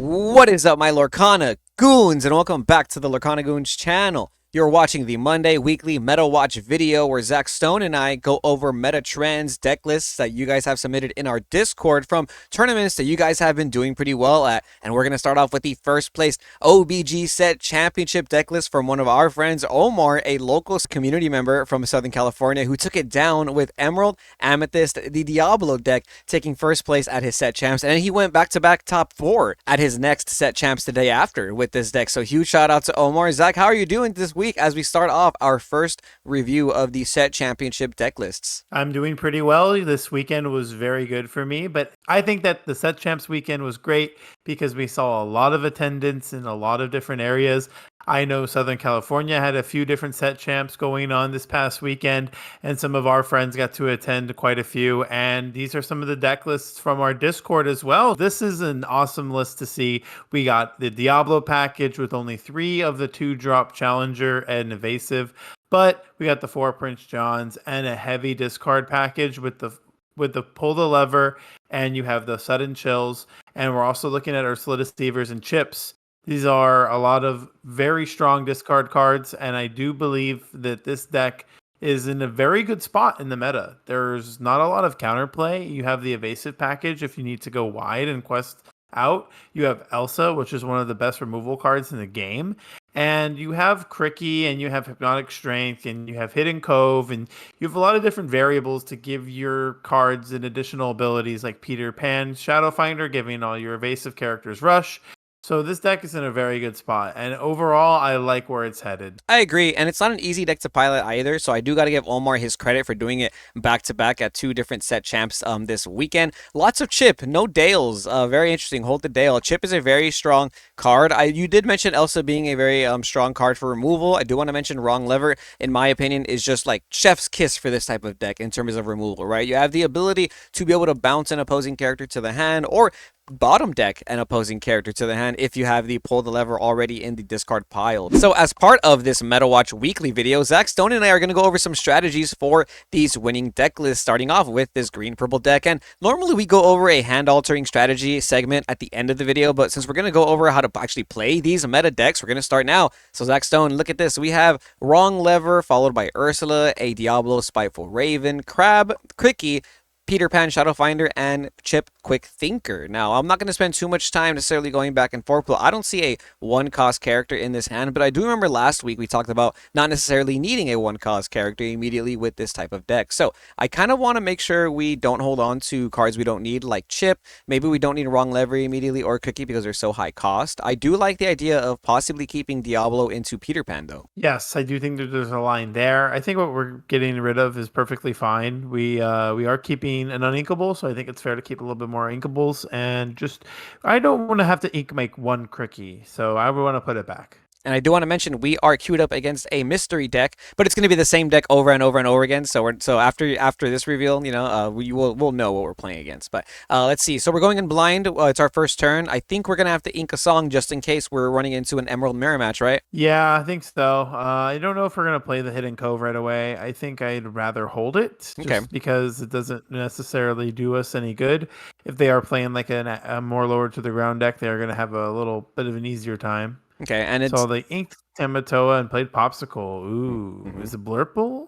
What is up, my Lorcana Goons, and welcome back to the Lorcana Goons channel. You're watching the Monday weekly Meta Watch video where Zach Stone and I go over meta trends, deck lists that you guys have submitted in our Discord from tournaments that you guys have been doing pretty well at. And we're going to start off with the first place OBG set championship deck list from one of our friends, Omar, a local community member from Southern California who took it down with Emerald, Amethyst, the Diablo deck, taking first place at his set champs. And then he went back-to-back top 4 at his next set champs the day after with this deck. So huge shout out to Omar. Zach, how are you doing this week as we start off our first review of the set championship deck lists? I'm doing pretty well. This weekend was very good for me, but I think that the set champs weekend was great because we saw a lot of attendance in a lot of different areas. I know Southern California had a few different set champs going on this past weekend, and some of our friends got to attend quite a few. And these are some of the deck lists from our Discord as well. This is an awesome list to see. We got the Diablo package with only 3 of the 2-drop Challenger and Evasive, but we got the 4 Prince Johns and a heavy discard package with the pull the lever, and you have the sudden chills. And we're also looking at our Solid Deceivers and chips. These are a lot of very strong discard cards, and I do believe that this deck is in a very good spot in the meta. There's not a lot of counterplay. You have the evasive package if you need to go wide and quest out. You have Elsa, which is one of the best removal cards in the game. And you have Cricky, and you have Hypnotic Strength, and you have Hidden Cove, and you have a lot of different variables to give your cards and additional abilities like Peter Pan, Shadow Finder, giving all your evasive characters rush. So this deck is in a very good spot, and overall, I like where it's headed. I agree, and it's not an easy deck to pilot either, so I do got to give Omar his credit for doing it back-to-back at 2 different set champs this weekend. Lots of Chip, no Dales. Very interesting. Hold the Dale. Chip is a very strong card. You did mention Elsa being a very strong card for removal. I do want to mention Wrong Lever, in my opinion, is just like chef's kiss for this type of deck in terms of removal, right? You have the ability to be able to bounce an opposing character to the hand, or bottom deck an opposing character to the hand if you have the pull the lever already in the discard pile. So as part of this Meta Watch weekly video, Zach Stone and I are going to go over some strategies for these winning deck lists, starting off with this green-purple deck. And normally we go over a hand-altering strategy segment at the end of the video, but since we're going to go over how to actually play these meta decks, we're going to start now. So Zach Stone, look at this. We have Wrong Lever followed by Ursula, a Diablo, Spiteful Raven, Crab, Cricky, Peter Pan, Shadow Finder, and Chip, Quick Thinker. Now, I'm not going to spend too much time necessarily going back and forth, but I don't see a 1-cost character in this hand, but I do remember last week we talked about not necessarily needing a 1-cost character immediately with this type of deck. So I kind of want to make sure we don't hold on to cards we don't need, like Chip. Maybe we don't need Wrong Lever immediately, or Cookie, because they're so high cost. I do like the idea of possibly keeping Diablo into Peter Pan, though. Yes, I do think that there's a line there. I think what we're getting rid of is perfectly fine. We are keeping an uninkable, so I think it's fair to keep a little bit more inkables, and just I don't want to have to make 1 Cricky, so I would want to put it back. And I do want to mention we are queued up against a mystery deck, but it's going to be the same deck over and over and over again. So after this reveal, we'll know what we're playing against. But let's see. So we're going in blind. It's our first turn. I think we're gonna have to ink a song just in case we're running into an Emerald Mirror match, right? Yeah, I think so. I don't know if we're gonna play the Hidden Cove right away. I think I'd rather hold it, just because it doesn't necessarily do us any good. If they are playing like a more lower to the ground deck, they're gonna have a little bit of an easier time. Okay, and it's... So they inked Tamatoa and played Popsicle. Ooh, Is it Blurple?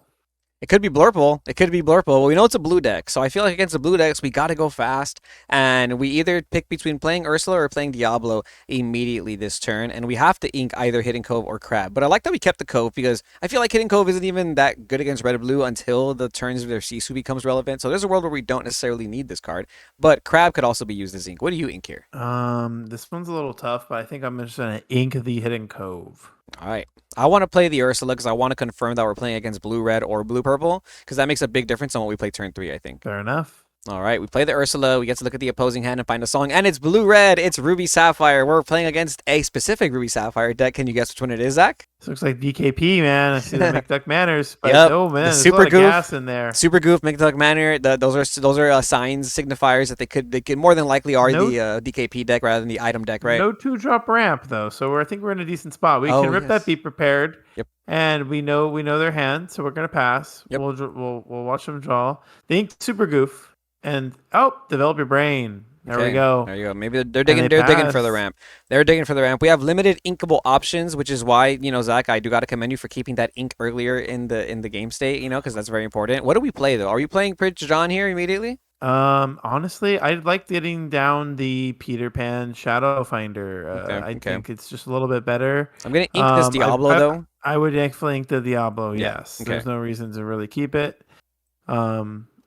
It could be Blurple. It could be Blurple. Well, we know it's a blue deck, so I feel like against the blue decks, we got to go fast. And we either pick between playing Ursula or playing Diablo immediately this turn. And we have to ink either Hidden Cove or Crab. But I like that we kept the Cove because I feel like Hidden Cove isn't even that good against red or blue until the turns of their Sisu becomes relevant. So there's a world where we don't necessarily need this card. But Crab could also be used as ink. What do you ink here? This one's a little tough, but I think I'm just going to ink the Hidden Cove. All right. I want to play the Ursula because I want to confirm that we're playing against blue-red or blue-purple because that makes a big difference on what we play turn 3, I think. Fair enough. All right, we play the Ursula. We get to look at the opposing hand and find a song, and it's blue-red. It's Ruby Sapphire. We're playing against a specific Ruby Sapphire deck. Can you guess which one it is, Zach? This looks like DKP, man. I see the McDuck Manners, but oh man, the there's super a lot of goof, gas in there. Super Goof, McDuck Manor. Those are signs, signifiers that they could more than likely are the DKP deck rather than the item deck, right? No 2-drop ramp though, so I think we're in a decent spot. We can rip that. Be prepared. Yep. And we know their hand, so we're gonna pass. Yep. We'll watch them draw. They inked Super Goof. And develop your brain. There we Okay, go. there you go. Maybe they're And digging. they They're digging for the pass. ramp. They're digging for the ramp. We have limited inkable options, which is why Zach, I do got to commend you for keeping that ink earlier in the game state. Because that's very important. What do we play though? Are you playing Prince John here immediately? Honestly, I like getting down the Peter Pan Shadow Finder. Okay, I okay. think it's just a little bit better. I'm gonna ink this Diablo though. I would definitely link the Diablo. Yeah. Yes, Okay. there's no reason to really keep it.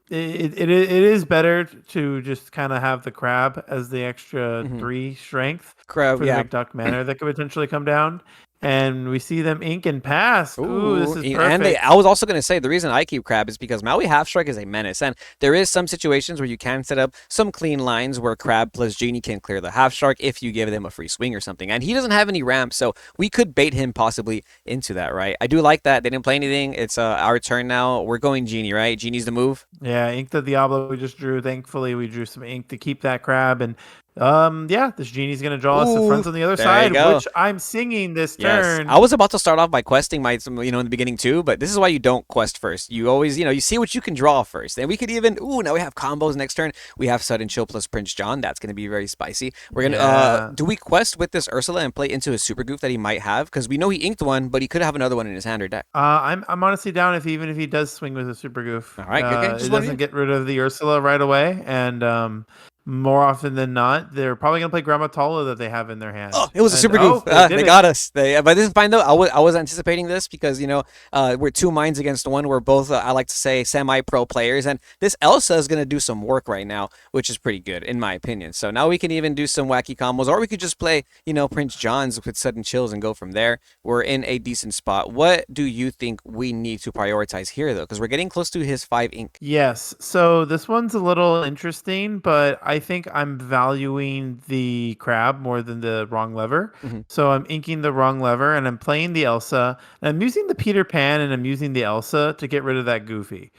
It is better to just kind of have the crab as the extra Hmm. 3 strength Crab. for the Yeah. McDuck Manor that could potentially come down. And we see them ink and pass. Ooh, this Ooh, is and perfect. I was also going to say the reason I keep crab is because Maui half strike is a menace, and there is some situations where you can set up some clean lines where crab plus genie can clear the half strike if you give them a free swing or something, and he doesn't have any ramps, so we could bait him possibly into that, right? I do like that. They didn't play anything. It's our turn now. We're going genie, right? Genie's the move. Yeah, ink the Diablo we just drew. Thankfully, we drew some ink to keep that crab. And yeah, this genie's gonna draw us the Ooh, friends on the other there you side, go. which I'm singing this Yes, turn. I was about to start off by questing in the beginning too, but this is why you don't quest first. You always, you see what you can draw first. And we could even, now we have combos next turn. We have Sudden Chill plus Prince John. That's going to be very spicy. We're going to, Yeah. do we quest with this Ursula and play into a super goof that he might have? Because we know he inked one, but he could have another one in his hand or deck. I'm honestly down if even if he does swing with a super goof. All right, good game. It Just one of doesn't you. get rid of the Ursula right away, and more often than not, they're probably gonna play Grammatala that they have in their Oh, hand. it was a And super goof. they did They it. got us. But this is fine though. I was anticipating this because we're two minds against one. We're both I like to say semi-pro players, and this Elsa is gonna do some work right now, which is pretty good in my opinion. So now we can even do some wacky combos, or we could just play Prince John's with sudden chills and go from there. We're in a decent spot. What do you think we need to prioritize here though? Because we're getting close to his 5 ink. Yes. So this one's a little interesting, but I think I'm valuing the crab more than the wrong lever. Hmm. So I'm inking the wrong lever and I'm playing the Elsa. And I'm using the Peter Pan and I'm using the Elsa to get rid of that Goofy.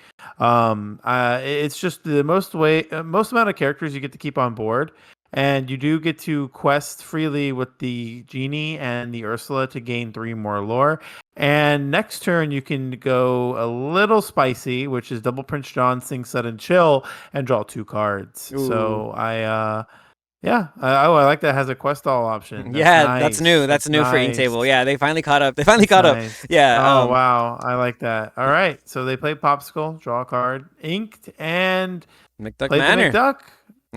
It's just the most amount of characters you get to keep on board. And you do get to quest freely with the Genie and the Ursula to gain 3 more lore. And next turn, you can go a little spicy, which is double Prince John, Sing Sudden Chill, and draw 2 cards. Ooh. So yeah, I like that it has a quest all option. That's Yeah, that's new. nice. That's That's new for Ink nice. Table. Yeah, they finally caught up. They finally That's caught up. nice. Yeah. Oh wow, I like that. All right, so they play Popsicle, draw a card, inked, and McDuck played the Manor. McDuck.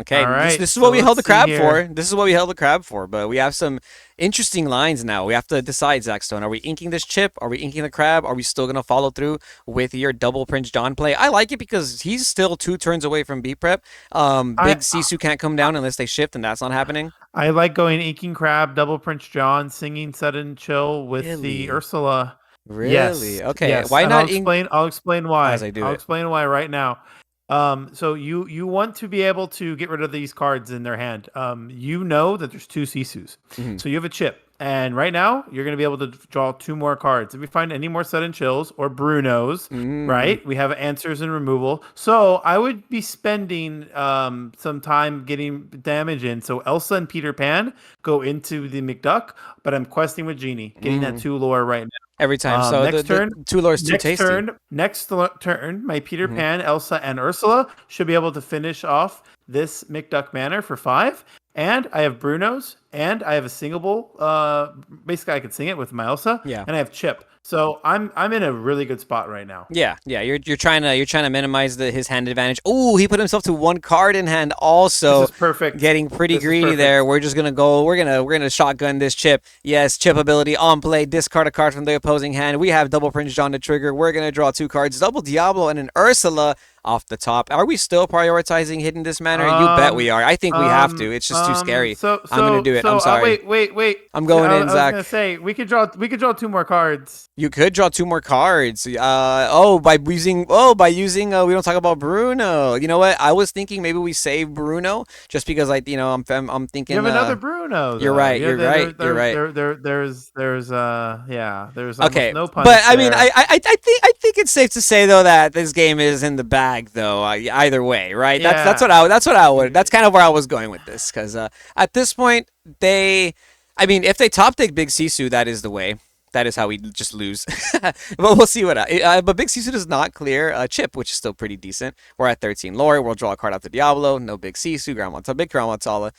Okay, All this right, this is so what we held let's the see crab for. here. This is what we held the crab for. But we have some interesting lines now. We have to decide, Zach Stone. Are we inking this chip? Are we inking the crab? Are we still gonna follow through with your double Prince John play? I like it because he's still 2 turns away from B prep. I Big Sisu can't come down unless they shift, and that's not happening. I like going Inking Crab, Double Prince John, singing Sudden Chill with the Really, Ursula. really. Yes, Okay, yes, why and not ink I'll explain as why. I do I'll it? explain why right now. So you want to be able to get rid of these cards in their hand. You know that there's 2 Sisus, Hmm. so you have a chip, and right now you're going to be able to draw 2 more cards. If we find any more Sudden Chills or Brunos, Mm. right, we have answers and removal. So I would be spending some time getting damage in. So Elsa and Peter Pan go into the McDuck, but I'm questing with Genie, getting that Mm. 2 lore right now. Every time. So the Next the turn, two lore is too tasty. turn, my Peter Hmm. Pan, Elsa, and Ursula should be able to finish off this McDuck Manor for 5. And I have Bruno's, and I have a singable. Basically, I could sing it with my Elsa, Yeah. and I have Chip. So I'm in a really good spot right now. Yeah, yeah, you're trying to minimize his hand advantage. Oh, he put himself to 1 card in hand, This also is perfect. getting pretty This is greedy there. perfect. We're just gonna go. We're gonna shotgun this chip. Yes, chip ability on play. Discard a card from the opposing hand. We have double Prince John to trigger. We're gonna draw 2 cards, double Diablo and an Ursula off the top. Are we still prioritizing hitting this manner? You bet we Um, are. I think we have to. It's just too scary. So I'm gonna so do it. I'm so sorry. wait. I'm going in, I was gonna Zach. say we could draw 2 more cards. You could draw 2 more cards. By using we don't talk about Bruno. You know what? I was thinking maybe we save Bruno just because I'm You thinking have another Bruno you're though. right. You're right. You're right. There's almost Okay, no but punish I mean, there. I think it's safe to say though that this game is in the bag though. Either way, right? That's kind of where I was going with this because at this point if they top deck Big Sisu, that is the way. that is how we just lose. But we'll see what. But Big Sisu does not clear Chip, which is still pretty decent. We're at 13 lore. We'll draw a card out to Diablo. No Big Sisu. Big Ground Montala.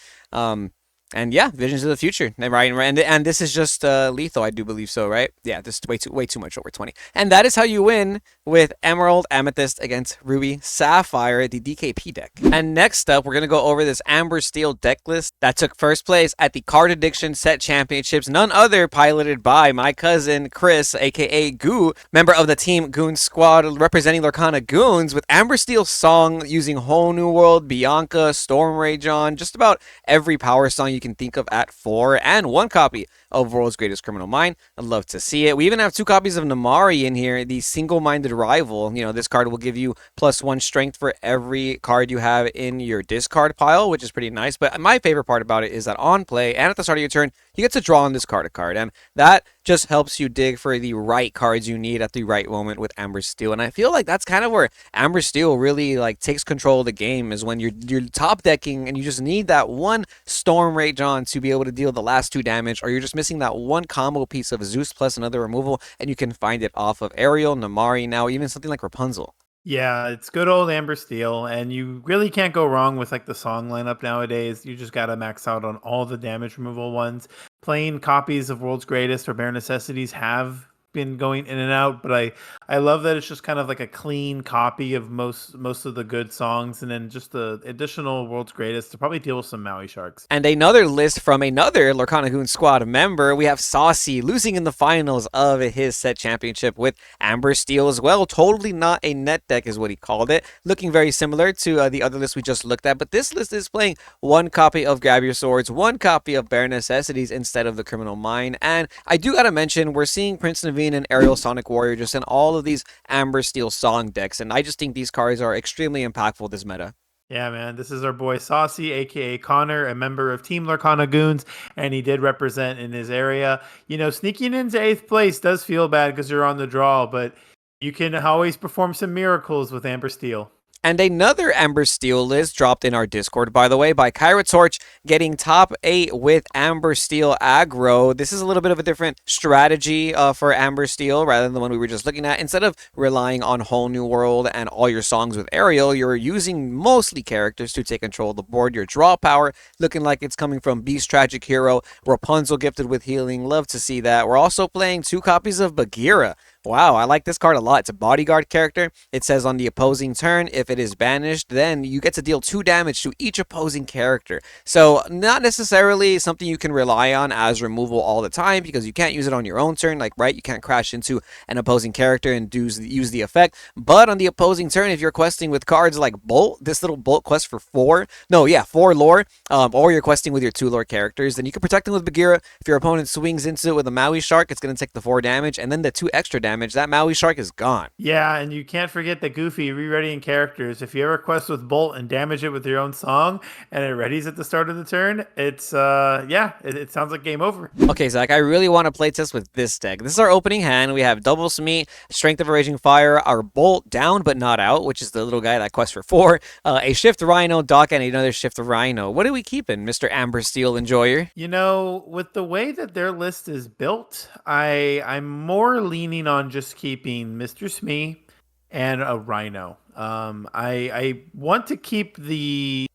And yeah, Visions of the Future, right? And this is just lethal, I do believe so, right? Yeah, this is way too much over 20. And that is how you win with Emerald Amethyst against Ruby Sapphire, the DKP deck. And next up, we're gonna go over this Amber Steel deck list that took first place at the Card Addiction Set Championships, none other piloted by my cousin Chris, aka Goo, member of the Team Goons squad representing Lorcana Goons, with Amber Steel's song using Whole New World, Bianca, Storm Rage on, just about every power song you can think of at 4, and 1 copy of World's Greatest Criminal Mind. I'd love to see it. We even have 2 copies of Namari in here, the single-minded rival. You know, this card will give you +1 strength for every card you have in your discard pile, which is pretty nice. But my favorite part about it is that on play and at the start of your turn, you get to draw and discard a card, and that just helps you dig for the right cards you need at the right moment with Amber Steel. And I feel like that's kind of where Amber Steel really like takes control of the game, is when you're top decking and you just need that one Storm Rage on to be able to deal the last 2 damage, or you're just missing that one combo piece of Zeus plus another removal, and you can find it off of Ariel, Namari, now even something like Rapunzel. Yeah, it's good old Amber Steel, and you really can't go wrong with like the song lineup nowadays. You just gotta max out on all the damage removal ones. Plain copies of World's Greatest or Bare Necessities have been going in and out, but I love that it's just kind of like a clean copy of most of the good songs, and then just the additional World's Greatest to probably deal with some Maui Sharks. And another list from another Lorcana Goon squad member, we have Saucy losing in the finals of his set championship with Amber Steel as well. Totally not a net deck is what he called it. Looking very similar to the other list we just looked at, but this list is playing 1 copy of Grab Your Swords, 1 copy of Bare Necessities instead of the Criminal Mind. And I do gotta mention, we're seeing Prince Naveen and Aerial Sonic Warrior just in all of these Amber Steel song decks, and I just think these cards are extremely impactful this meta. Yeah, man. This is our boy Saucy, aka Connor, a member of Team Lorcana Goons, and he did represent in his area. You know, sneaking into 8th place does feel bad because you're on the draw, but you can always perform some miracles with Amber Steel. And another Amber Steel list dropped in our Discord, by the way, by Kyra Torch, getting top 8 with Amber Steel aggro. This is a little bit of a different strategy for Amber Steel rather than the one we were just looking at. Instead of relying on Whole New World and all your songs with Ariel, you're using mostly characters to take control of the board. Your draw power looking like it's coming from Beast Tragic Hero, Rapunzel gifted with healing. Love to see that. We're also playing 2 copies of Bagheera. Wow, I like this card a lot. It's a bodyguard character. It says on the opposing turn, if it is banished, then you get to deal 2 damage to each opposing character. So not necessarily something you can rely on as removal all the time, because you can't use it on your own turn. Like, right, you can't crash into an opposing character and use the effect. But on the opposing turn, if you're questing with cards like Bolt, this little Bolt quest for 4 lore, or you're questing with your 2 lore characters, then you can protect them with Bagheera. If your opponent swings into it with a Maui Shark, it's going to take the 4 damage, and then the 2 extra damage. That Maui Shark is gone. Yeah, and you can't forget the Goofy re-readying characters. If you ever quest with Bolt and damage it with your own song, and it readies at the start of the turn, it's it sounds like game over. Okay, Zach, I really want to play test with this deck. This is our opening hand. We have Double Smee, Strength of a Raging Fire, our Bolt down but not out, which is the little guy that quests for 4, a Shift Rhino, Dock, and another Shift Rhino. What are we keeping, Mr. Amber Steel Enjoyer? You know, with the way that their list is built, I'm more leaning on just keeping Mr. Smee and a Rhino. I want to keep the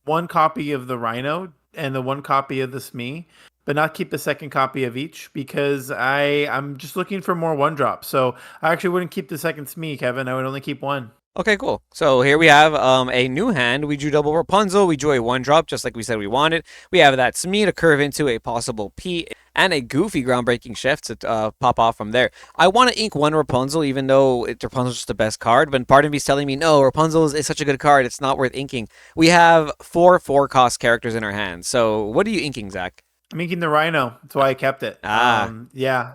1 copy of the Rhino and the 1 copy of the Smee, but not keep the 2nd copy of each, because I'm just looking for more 1-drop. So I actually wouldn't keep the 2nd Smee, Kevin. I would only keep 1. Okay, cool. So here we have a new hand. We drew double Rapunzel. We drew a 1-drop, just like we said we wanted. We have that Smee to curve into a possible P, and a Goofy groundbreaking chef to pop off from there. I want to ink 1 Rapunzel, even though Rapunzel's just the best card, but part of me is telling me, no, Rapunzel is such a good card, it's not worth inking. We have 4 4-cost characters in our hands. So what are you inking, Zach? I'm inking the Rhino. That's why I kept it. Yeah.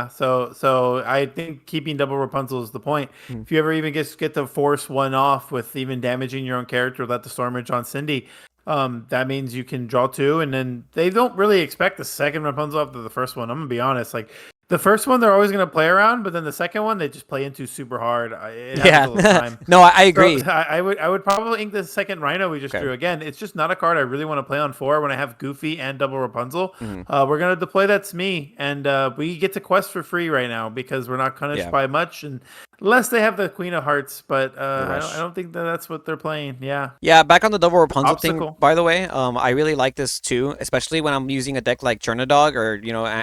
So I think keeping double Rapunzel is the point. If you ever even get to force 1 off with even damaging your own character without the Stormage on Cindy, that means you can draw 2, and then they don't really expect the 2nd Rapunzel after the first one. I'm gonna be honest, like The first one they're always going to play around, but then the second one they just play into super hard. It happens all the Yeah. time. No, I So agree. I would probably ink the second Rhino we just Okay. drew. Again, it's just not a card I really want to play on 4 when I have Goofy and Double Rapunzel. Mhm. We're gonna deploy that Smee, and we get to quest for free right now because we're not punished Yeah. by much, and unless they have the Queen of Hearts. But The I don't I rush. don't think that that's what they're playing. Yeah, Yeah, back on the double Rapunzel thing, obstacle. by the way, I really like this too, especially when I'm using a deck like Chernodog or,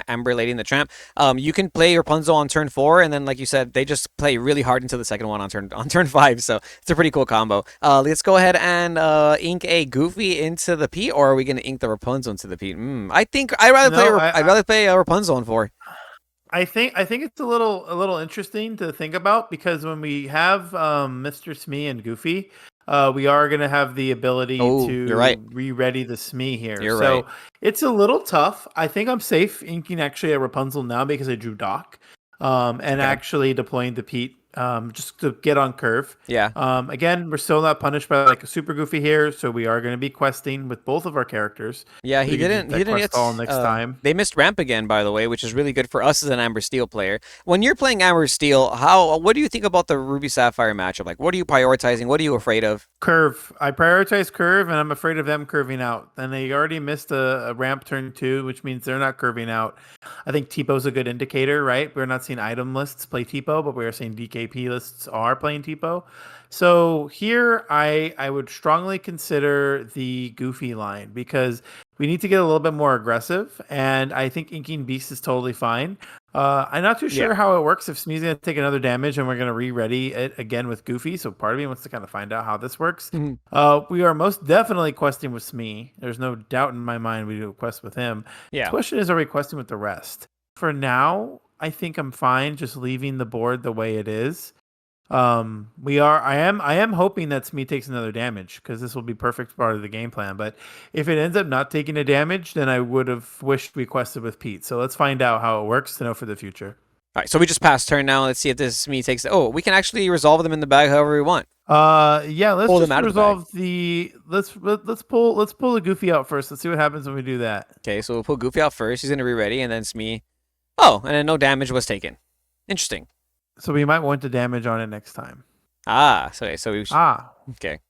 Amber Lady and the Tramp. You can play Rapunzel on turn 4, and then, like you said, they just play really hard into the second one on turn 5, so it's a pretty cool combo. Let's go ahead and ink a Goofy into the Pete, or are we going to ink the Rapunzel into the Pete? I think No, I'd rather play Rapunzel on 4. I think it's a little interesting to think about because when we have Mr. Smee and Goofy, we are going to have the ability Oh, you're right. to re-ready the Smee here. You're So right. it's a little tough. I think I'm safe inking actually a Rapunzel now because I drew Doc, and Okay. actually deploying the Pete just to get on curve. Yeah. Again, we're still not punished by like a Super Goofy here, so we are going to be questing with both of our characters. Yeah, So he we can use didn't. He that didn't quest all get. next time. They missed ramp again, by the way, which is really good for us as an Amber Steel player. When you're playing Amber Steel, what do you think about the Ruby Sapphire matchup? Like, what are you prioritizing? What are you afraid of? Curve. I prioritize curve, and I'm afraid of them curving out. And they already missed a ramp turn 2, which means they're not curving out. I think T-Pow's a good indicator, right? We're not seeing item lists play T-Pow, but we are seeing DKP lists are playing T-Pow. So here, I would strongly consider the Goofy line because we need to get a little bit more aggressive, and I think inking Beast is totally fine. I'm not too Yeah. sure how it works if Smee's going to take another damage and we're going to re-ready it again with Goofy. So part of me wants to kind of find out how this works. Mhm. We are most definitely questing with Smee. There's no doubt in my mind we do a quest with him. The Yeah. question is, are we questing with the rest? For now, I think I'm fine just leaving the board the way it is. I am hoping that Smee takes another damage because this will be perfect part of the game plan. But if it ends up not taking a damage, then I would have wished we quested with Pete. So let's find out how it works to know for the future. All right, so we just passed turn now. Let's see if this me takes. Oh, we can actually resolve them in the bag however we want. Yeah, let's Pull them just out of the bag. resolve the let's pull the Goofy out first. Let's see what happens when we do that. Okay, so we'll pull Goofy out first. He's gonna be ready, and then Smee. Oh, and then no damage was taken. Interesting. So we might want the damage on it next time. So we Ah, okay.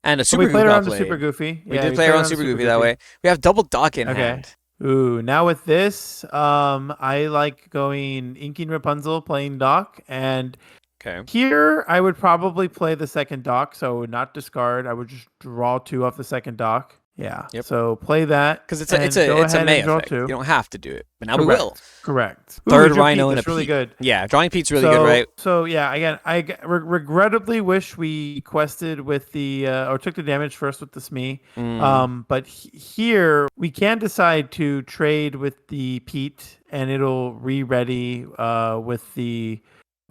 And a so we Super played Goofy around played. the Super Goofy. We Yeah, did we play played around Super Goofy that way. We have double Dock in Okay. hand. Ooh, now with this, I like going inking Rapunzel, playing Doc, and Okay. here I would probably play the second Doc, so I would not discard. I would just draw 2 off the second Doc. Yeah. Yep. So play that. Because it's and go a ahead May and draw effect. 2. You don't have to do it, but now we Correct. will. Correct. Ooh, Third we drew Rhino Pete. and a That's really Pete. good. Yeah, drawing Pete's really good, right? So yeah, again, regrettably wish we quested with the or took the damage first with the Smee. But here we can decide to trade with the Pete, and it'll re-ready with the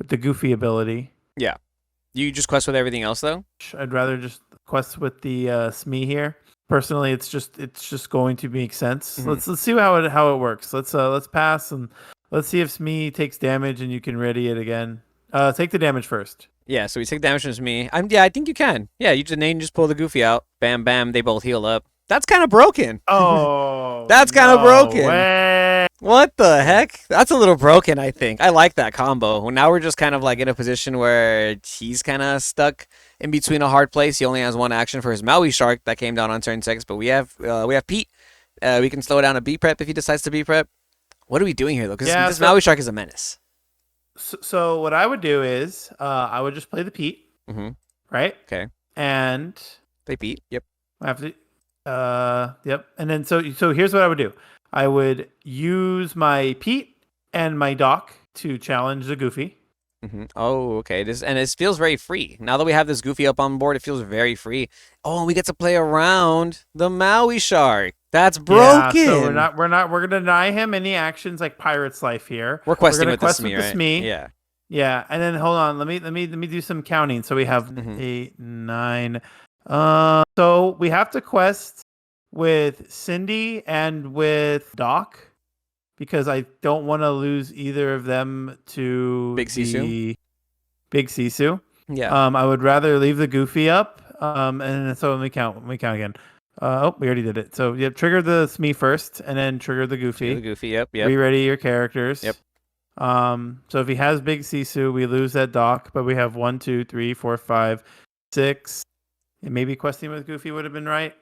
Goofy ability. Yeah. You just quest with everything else though. I'd rather just quest with the Smee here. Personally, it's just going to make sense. Mhm. Let's see how it works. Let's pass and let's see if Smee takes damage and you can ready it again. Take the damage first. Yeah, so we take damage from Smee. I think you can. Yeah, you just pull the Goofy out. Bam, bam. They both heal up. That's kind of broken. Oh, That's kinda no broken. way. What the heck? That's a little broken, I think. I like that combo. Well, now we're just kind of like in a position where he's kind of stuck in between a hard place. He only has one action for his Maui Shark that came down on turn 6, but we have Pete. We can slow down a B prep if he decides to B prep. What are we doing here though? Because this Maui Shark is a menace. So what I would do is I would just play the Pete, right? Okay. And They beat. Yep. I have to yep. And then so here's what I would do. I would use my Pete and my Doc to challenge the Goofy. Oh, okay. This feels very free. Now that we have this Goofy up on board, it feels very free. Oh, and we get to play around the Maui Shark. That's broken. Yeah, so we're gonna deny him any actions like Pirate's Life here. We're questing with the quest Smee, with the right? Smee. Yeah. Yeah, and then hold on. Let me do some counting. So we have 8, 9. So we have to quest with Cindy and with Doc because I don't want to lose either of them to Big Sisu? Big Sisu. Yeah. I would rather leave the Goofy up. And so let me count. Again. We already did it. So trigger the Smee first, and then trigger the Goofy. The Goofy. Yep. Yep. Re-ready your characters. Yep. So if he has big Sisu, we lose that dock, but we have 1, 2, 3, 4, 5, 6. And maybe questing with Goofy would have been right.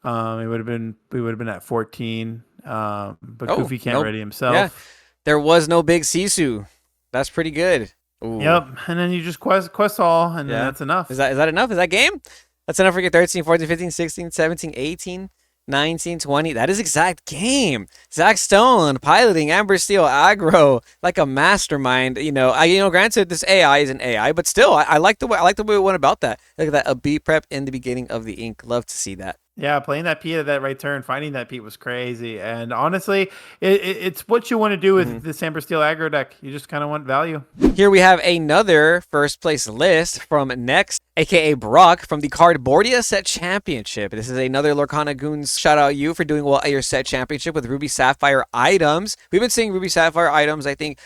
It would have been we would have been at 14. But Oh, Goofy can't nope. ready Yeah. himself. There was no big Sisu. That's pretty good. Ooh. Yep, and then you just quest all, and then Yeah. that's enough. Is that enough? Is that game? That's enough for your 13, 14, 15, 16, 17, 18, 19, 20. That is exact game. Zach Stone piloting Amber Steel aggro like a mastermind. Granted this AI isn't AI, but still I like the way we went about that. Look at that, a B prep in the beginning of the ink. Love to see that. Yeah, playing that Pete at that right turn, finding that Pete was crazy. And honestly, it's what you want to do with this Amber Steel aggro deck. You just kind of want value. Here we have another first place list from Next, aka Brock, from the Cardboardia Set Championship. This is another Lorcana Goons. Shout out you for doing well at your set championship with Ruby Sapphire items. We've been seeing Ruby Sapphire items, I think,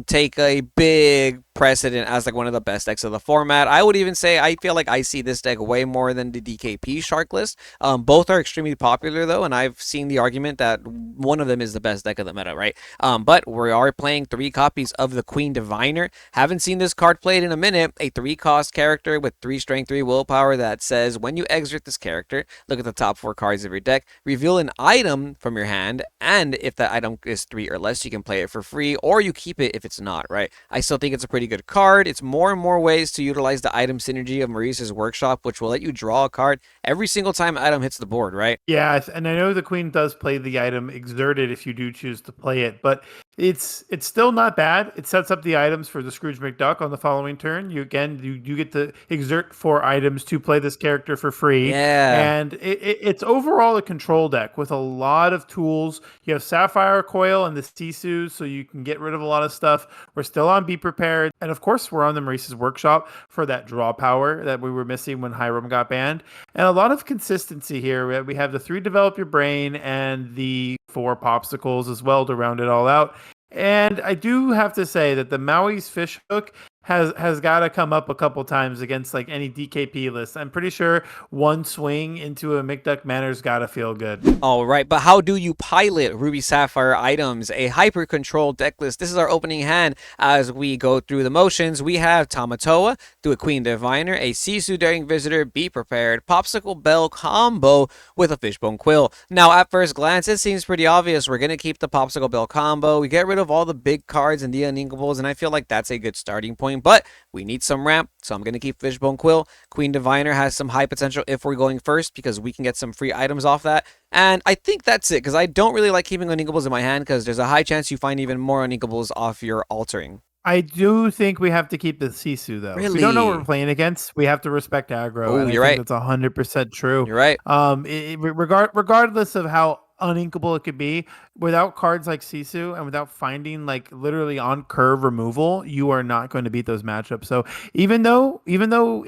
take a big precedent as like one of the best decks of the format. I would even say I feel like I see this deck way more than the DKP Shark list. Both are extremely popular though, and I've seen the argument that one of them is the best deck of the meta, right? But we are playing 3 copies of the Queen Diviner. Haven't seen this card played in a minute. A 3-cost character with 3 strength, 3 willpower that says when you exert this character, look at the top 4 cards of your deck, reveal an item from your hand, and if that item is 3 or less, you can play it for free, or you keep it if it's not, right? I still think it's a pretty good card. It's more and more ways to utilize the item synergy of Maurice's Workshop, which will let you draw a card every single time item hits the board, right? Yeah, and I know the Queen does play the item exerted if you do choose to play it, but it's still not bad. It sets up the items for the Scrooge McDuck on the following turn. You get to exert 4 items to play this character for free. Yeah. And it's overall a control deck with a lot of tools. You have Sapphire Coil and the Sisu, so you can get rid of a lot of stuff. We're still on Be Prepared. And of course, we're on the Maurice's Workshop for that draw power that we were missing when Hiram got banned. And a lot of consistency here. We have the 3 Develop Your Brain and the 4 Popsicles as well to round it all out. And I do have to say that the Maui's Fish Hook has got to come up a couple times against like any DKP list. I'm pretty sure one swing into a McDuck Manor's got to feel good. All right, but how do you pilot Ruby Sapphire items? A hyper control deck list. This is our opening hand as we go through the motions. We have Tamatoa, do a Queen Diviner, a Sisu Daring Visitor, Be Prepared, Popsicle Bell combo with a Fishbone Quill. Now, at first glance, it seems pretty obvious. We're going to keep the Popsicle Bell combo. We get rid of all the big cards and the uninkables, and I feel like that's a good starting point. But we need some ramp, so I'm going to keep Fishbone Quill. Queen Diviner has some high potential if we're going first because we can get some free items off that. And I think that's it because I don't really like keeping uninkables in my hand because there's a high chance you find even more uninkables off your altering. I do think we have to keep the Sisu though. Really? We don't know what we're playing against. We have to respect aggro. Oh, you're right. That's 100% true. You're right. Regardless of how uninkable it could be, without cards like Sisu and without finding like literally on curve removal, you are not going to beat those matchups. So even though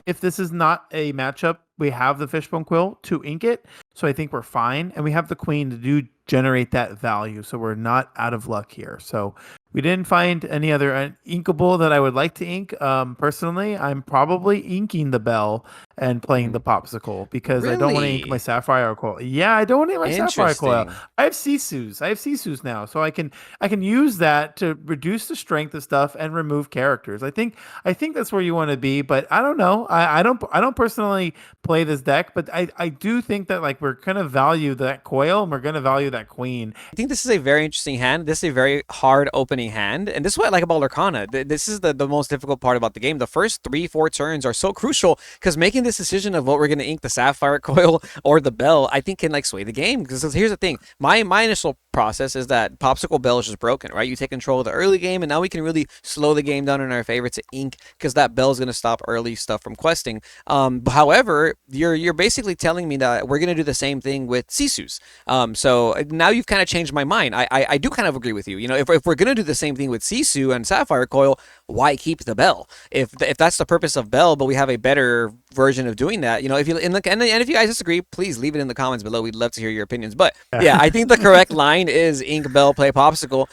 if this is not a matchup, we have the Fishbone Quill to ink it. So I think we're fine. And we have the Queen to do generate that value. So we're not out of luck here. So we didn't find any other inkable that I would like to ink. Personally, I'm probably inking the Bell and playing the Popsicle because I don't want to ink my Sapphire Coil. Yeah, I don't want to ink my Sapphire Coil. I have Sisus now, so I can use that to reduce the strength of stuff and remove characters. I think that's where you want to be, but I don't know. I don't personally play this deck, but I do think that like we're gonna value that coil and we're gonna value that queen. I think this is a very interesting hand. This is a very hard opening hand, and this is what I like about Lorcana. This is the most difficult part about the game. The first 3-4 turns are so crucial because making this decision of what we're gonna ink, the Sapphire Coil or the Bell, I think can like sway the game. Because here's the thing, my initial process is that Popsicle Bell is just broken, right? You take control of the early game, and now we can really slow the game down in our favor to ink because that Bell is gonna stop early stuff from questing. However, you're basically telling me that we're gonna do the same thing with Sisus. So now you've kind of changed my mind. I do kind of agree with you. You know, if we're gonna do the same thing with Sisu and Sapphire Coil, why keep the Bell? If that's the purpose of Bell, but we have a better version of doing that, you know, if you and if you guys disagree, please leave it in the comments below. We'd love to hear your opinions. But yeah, I think the correct line is ink Bell, play Popsicle.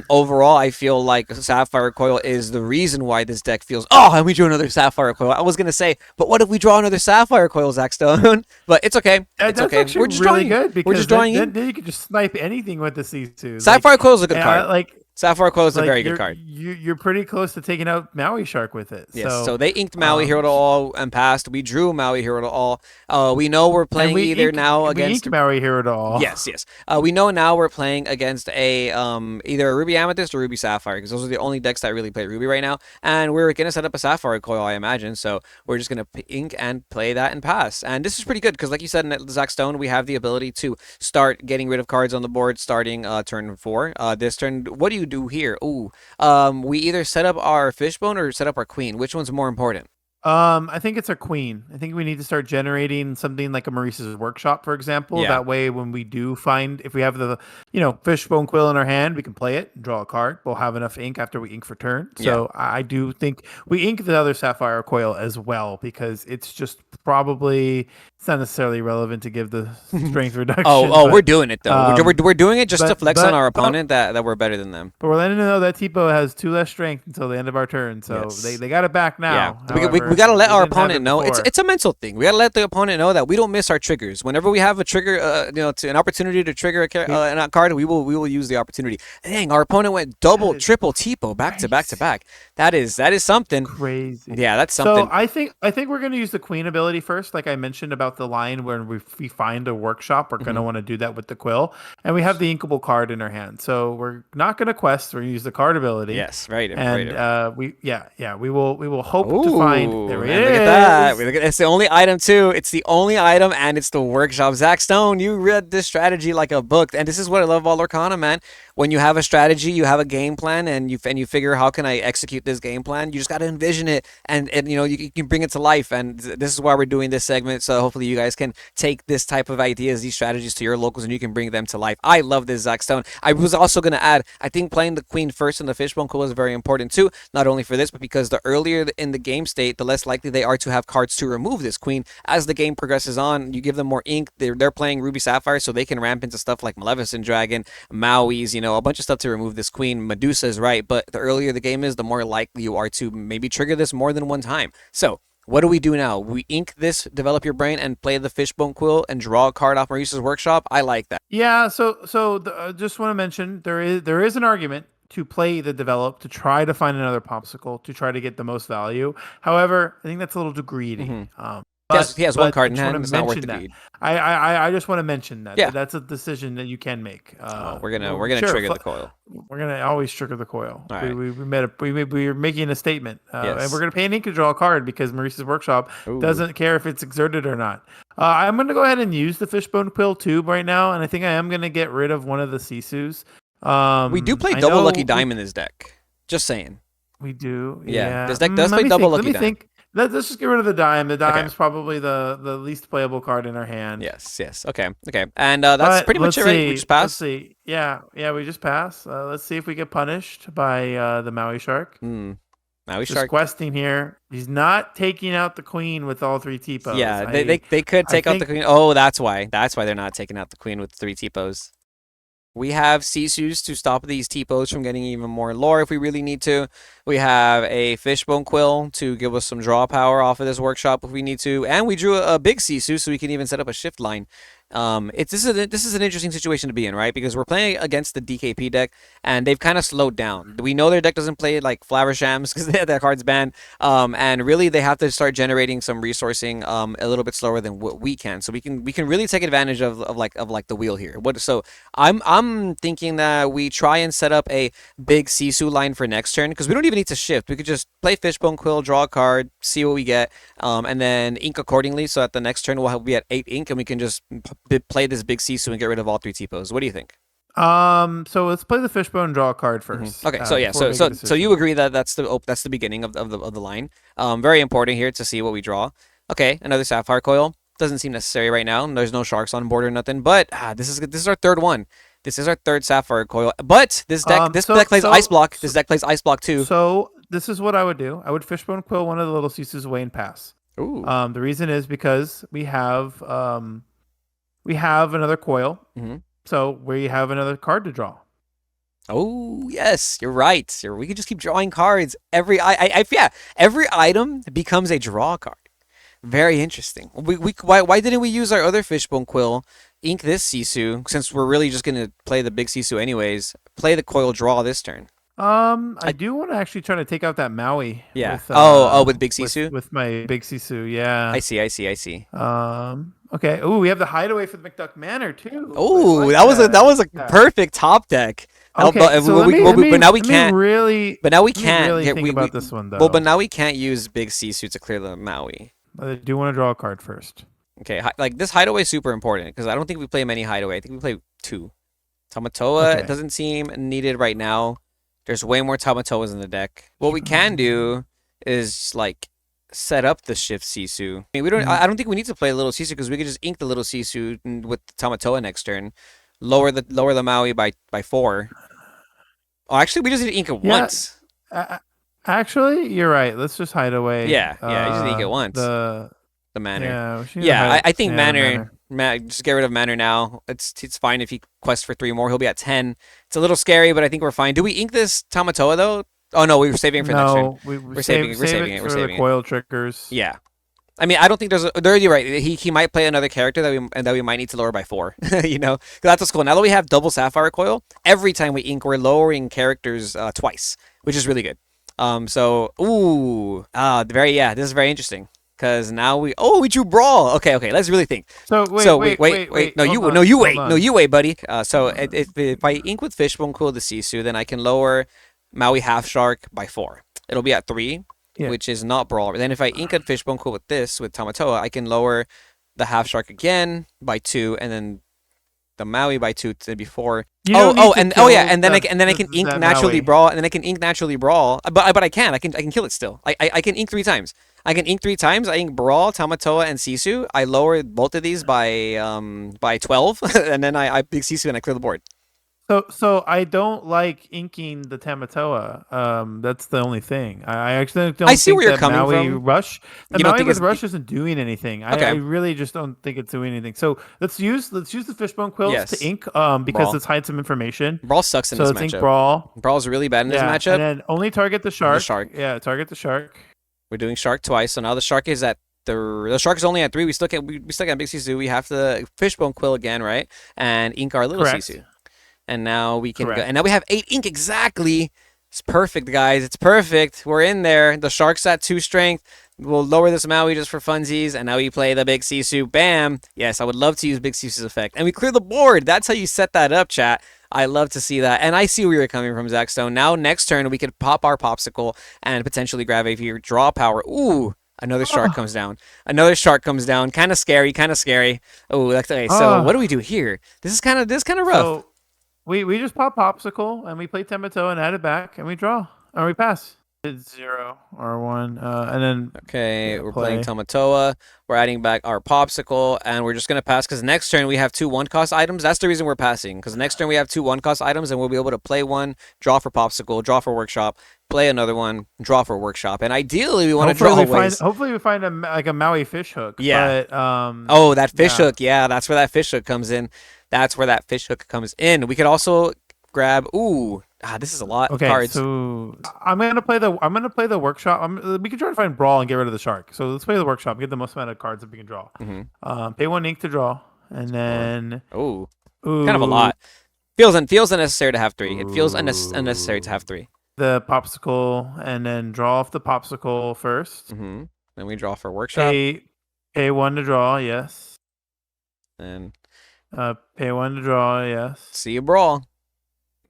Overall, I feel like Sapphire Coil is the reason why this deck feels. Oh, and we drew another Sapphire Coil. I was gonna say, but what if we draw another Sapphire Coil, Zach Stone? But it's okay. It's okay. We're just really good because we're just drawing then you can just snipe anything with the C2. Sapphire Coil is a good card. Sapphire Coil is a Like very good card. you're pretty close to taking out Maui Shark with it. Yes, so So, they inked Maui um, Hero to all and passed. We drew Maui Hero to all. We know we're and playing either now we against. ink Maui here at all. Yes, yes. We know now we're playing against a either a Ruby Amethyst or Ruby Sapphire because those are the only decks that really play Ruby right now. And we're gonna set up a Sapphire coil, I imagine. So we're just gonna ink and play that and pass. And this is pretty good because, like you said, in Zach Stone, we have the ability to start getting rid of cards on the board starting turn 4. This turn, what do you do here? Ooh, we either set up our Fishbone or set up our Queen. Which one's more important? I think it's our queen. I think we need to start generating something like a Maurice's workshop, for example. Yeah. That way, when we do find, if we have the, fishbone quill in our hand, we can play it and draw a card. We'll have enough ink after we ink for turn. Yeah. So I do think we ink the other sapphire coil as well because it's just probably it's not necessarily relevant to give the strength reduction. Oh, we're doing it though. um, We're doing it just to flex on our but opponent that we're better than them. but we're letting them know that Tipo has 2 less strength until the end of our turn, so Yes. they got it back now. Yeah, However, we gotta let they our didn't have opponent it know. before. It's a mental thing. We gotta let the opponent know that we don't miss our triggers. Whenever we have a trigger, to an opportunity to trigger a card, we will use the opportunity. Dang, our opponent went double, triple Tipo back to back to back. That is something. Crazy. Yeah, that's something. So I think we're going to use the queen ability first, like I mentioned about the line where we find a workshop. We're going to want to do that with the quill, and we have the inkable card in our hand. So we're not going to quest. We're going to use the card ability. Yes, right. And right. we will hope to find. There it and is. look at that. It's the only item too. It's the only item, and it's the workshop. Zach Stone, you read this strategy like a book, and this is what I love about Lorcana, man. When you have a strategy, you have a game plan, and you figure how can I execute this game plan. You just got to envision it, and you can bring it to life. And this is why we're doing this segment. So hopefully you guys can take this type of ideas, these strategies to your locals, and you can bring them to life. I love this, Zach Stone. I was also going to add, I think playing the queen first in the fishbone quill is very important too. Not only for this, but because the earlier in the game state, the less likely they are to have cards to remove this queen. As the game progresses on, you give them more ink. They're playing Ruby Sapphire, so they can ramp into stuff like Maleficent Dragon, Maui's, a bunch of stuff to remove this queen. Medusa is right, but the earlier the game is, the more likely you are to maybe trigger this more than one time. So what do we do now? We ink this, develop your brain, and play the fishbone quill and draw a card off Maurice's workshop. I like that. Yeah. Just want to mention there is an argument to play the develop to try to find another popsicle to try to get the most value. However, I think that's a little too greedy. He has one But card I in just want hand. to It's not worth mention the that. greed. I just want to mention that. Yeah. That's a decision that you can make. We're gonna Sure, trigger the coil. We're gonna always trigger the coil. All right. We're making a statement, Yes. and we're gonna pay an ink to draw a card because Maurice's workshop Ooh. doesn't care if it's exerted or not. I'm gonna go ahead and use the fishbone quill tube right now, and I think I am gonna get rid of one of the Sisus. We do play I double know lucky dime in this deck. Just saying. We do. Yeah, Yeah. this deck does Let play me double think, lucky let me dime. think. Let's just get rid of the dime. The Okay. dime's probably the least playable card in our hand. Yes. Okay. And that's But pretty much let's it, right? We see, just Let's passed. see. Yeah, we just passed. Let's see if we get punished by the Maui Shark. Maui Just Shark. questing here. He's not taking out the queen with all 3 T-pos. Yeah, they could take out the queen. Oh, that's why. That's why they're not taking out the queen with 3 T-pos. We have Sisus to stop these T-pos from getting even more lore if we really need to. We have a Fishbone Quill to give us some draw power off of this workshop if we need to. And we drew a big Sisu so we can even set up a shift line. This is an interesting situation to be in, right? Because we're playing against the DKP deck, and they've kind of slowed down. We know their deck doesn't play like Flavershams because they have their cards banned, and really they have to start generating some resourcing a little bit slower than what we can. So we can really take advantage of the wheel here. So I'm thinking that we try and set up a big Sisu line for next turn because we don't even need to shift. We could just play Fishbone Quill, draw a card, see what we get, and then ink accordingly. So at the next turn we'll be at 8 ink, and we can just play this big Sisu and get rid of all 3 T-pos. What do you think? So let's play the Fishbone draw card first. Okay, so before we make a so decision. you agree that that's the beginning of the line. Very important here to see what we draw. Okay, another Sapphire Coil. Doesn't seem necessary right now. There's no sharks on board or nothing. But this is our third one. This is our third Sapphire Coil. But this deck deck plays Ice Block. This deck plays Ice Block too. So this is what I would do. I would Fishbone Quill one of the little Sisus away and pass. Ooh. The reason is because we have another coil, so we have another card to draw. Oh yes, you're right. We could just keep drawing cards. Every item becomes a draw card. Very interesting. Why didn't we use our other Fishbone Quill, ink this Sisu, since we're really just gonna play the big Sisu anyways, play the coil draw this turn. I do want to actually try to take out that Maui Yeah. with Oh, with Big Sisu? with my big Sisu. Yeah. I see. Okay. Ooh, we have the hideaway for the McDuck Manor too. I Oh, like that that. was a Yeah. perfect top deck. Okay, so But now we let me can't. really But now we let me can't really get think about this one but though. now we can't use Big Sisu to clear the Maui. I do want to draw a card first. Okay, like this hideaway is super important because I don't think we play many hideaway. I think we play two. Tamatoa Okay. doesn't seem needed right now. There's way more Tamatoas in the deck. What we can do is like set up the shift Sisu. I mean, we don't. Mm, I don't think we need to play little Sisu because we could just ink the little Sisu with the Tamatoa next turn. Lower the Maui by 4. Oh, actually, we just need to ink it Yeah, once. uh, actually, you're right. Let's just hide away. Yeah, you just need to ink it once. The manner. We should Yeah, hide. I think Yeah, the manner. manor. Just get rid of manner now. It's fine if he quests for 3 more. He'll be at 10. It's a little scary, but I think we're fine. Do we ink this Tamatoa though? Oh no, we were saving it for next turn. No, we We're saving it. We're save saving it it. We're for the saving it. coil triggers. Yeah. I mean, I don't think there's. There, you're right. He might play another character that we might need to lower by 4. You know, 'cause that's what's cool. Now that we have double Sapphire coil, every time we ink, we're lowering characters twice, which is really good. So this is very interesting because now we drew brawl. Okay, let's really think. So So wait. no, Hold on, you hold wait, no, on. you wait, buddy. So if I ink with Fishbone Cool the Sisu, then I can lower Maui Half Shark by 4. It'll be at 3, Yeah. which is not brawl. Then if I ink a Fishbone Cool with this with Tamatoa, I can lower the Half Shark again by 2, and then the Maui by 2 to be 4. You don't need to Yeah, kill and then I can ink that naturally Maui. brawl, and then I can ink naturally brawl. But I can kill it still. I can ink 3 times. I can ink 3 times. I ink brawl, Tamatoa, and Sisu. I lower both of these by 12, and then I big Sisu and I clear the board. So I don't like inking the Tamatoa. That's the only thing. I actually don't I see think where you're that coming Maui from. Rush, the You don't Maui think with it's Rush isn't doing anything. I okay? really just don't think it's doing anything. So let's use the Fishbone Quills to Yes, ink because brawl. let's hide some information. Brawl sucks in So this let's ink matchup. Brawl. Brawl's really bad in this Yeah, matchup. and then only target the The shark. shark. Yeah, target the shark. We're doing shark twice, so now the shark is at the shark is only at 3. We still can't big Sisu. We have to Fishbone Quill again, right? And ink our little Correct. Sisu. And now we can go. Correct. And now we have 8 ink exactly. It's perfect, guys. It's perfect. We're in there. The shark's at 2 strength. We'll lower this Maui just for funsies, and now we play the big Sisu. Bam! Yes, I would love to use big Sisu's effect, and we clear the board. That's how you set that up, chat. I love to see that, and I see where you're coming from, Zach Stone. Now next turn we could pop our popsicle and potentially grab a your draw power. Ooh. Another shark comes down. Another shark comes down. Kind of scary. Kind of scary. Oh, that's okay. So what do we do here? This is kind of rough. So we just pop popsicle and we play Temato and add it back and we draw or we pass. It's 0 or 1, and then Okay, yeah, we're play. playing Tamatoa. We're adding back our popsicle, and we're just gonna pass because next turn we have 2 1-cost items. That's the reason we're passing because next turn we have 2 1-cost items, and we'll be able to play one, draw for popsicle, draw for workshop, play another one, draw for workshop, and ideally we want to draw ways. Hopefully we find a Maui fish hook. Yeah. But, Oh, that fish yeah. hook. Yeah, that's where that fish hook comes in. That's where that fish hook comes in. We could also grab. Ooh, this is a lot of Okay, cards. so I'm gonna play the workshop. We can try to find brawl and get rid of the shark. So let's play the workshop. Get the most amount of cards that we can draw. Pay 1 ink to draw, and then Ooh, ooh, kind of a lot. Feels unnecessary to have 3. It feels unnecessary to have 3. The popsicle, and then draw off the popsicle first. Then we draw for workshop. Pay 1 to draw. Yes. And Pay 1 to draw. Yes. see a brawl.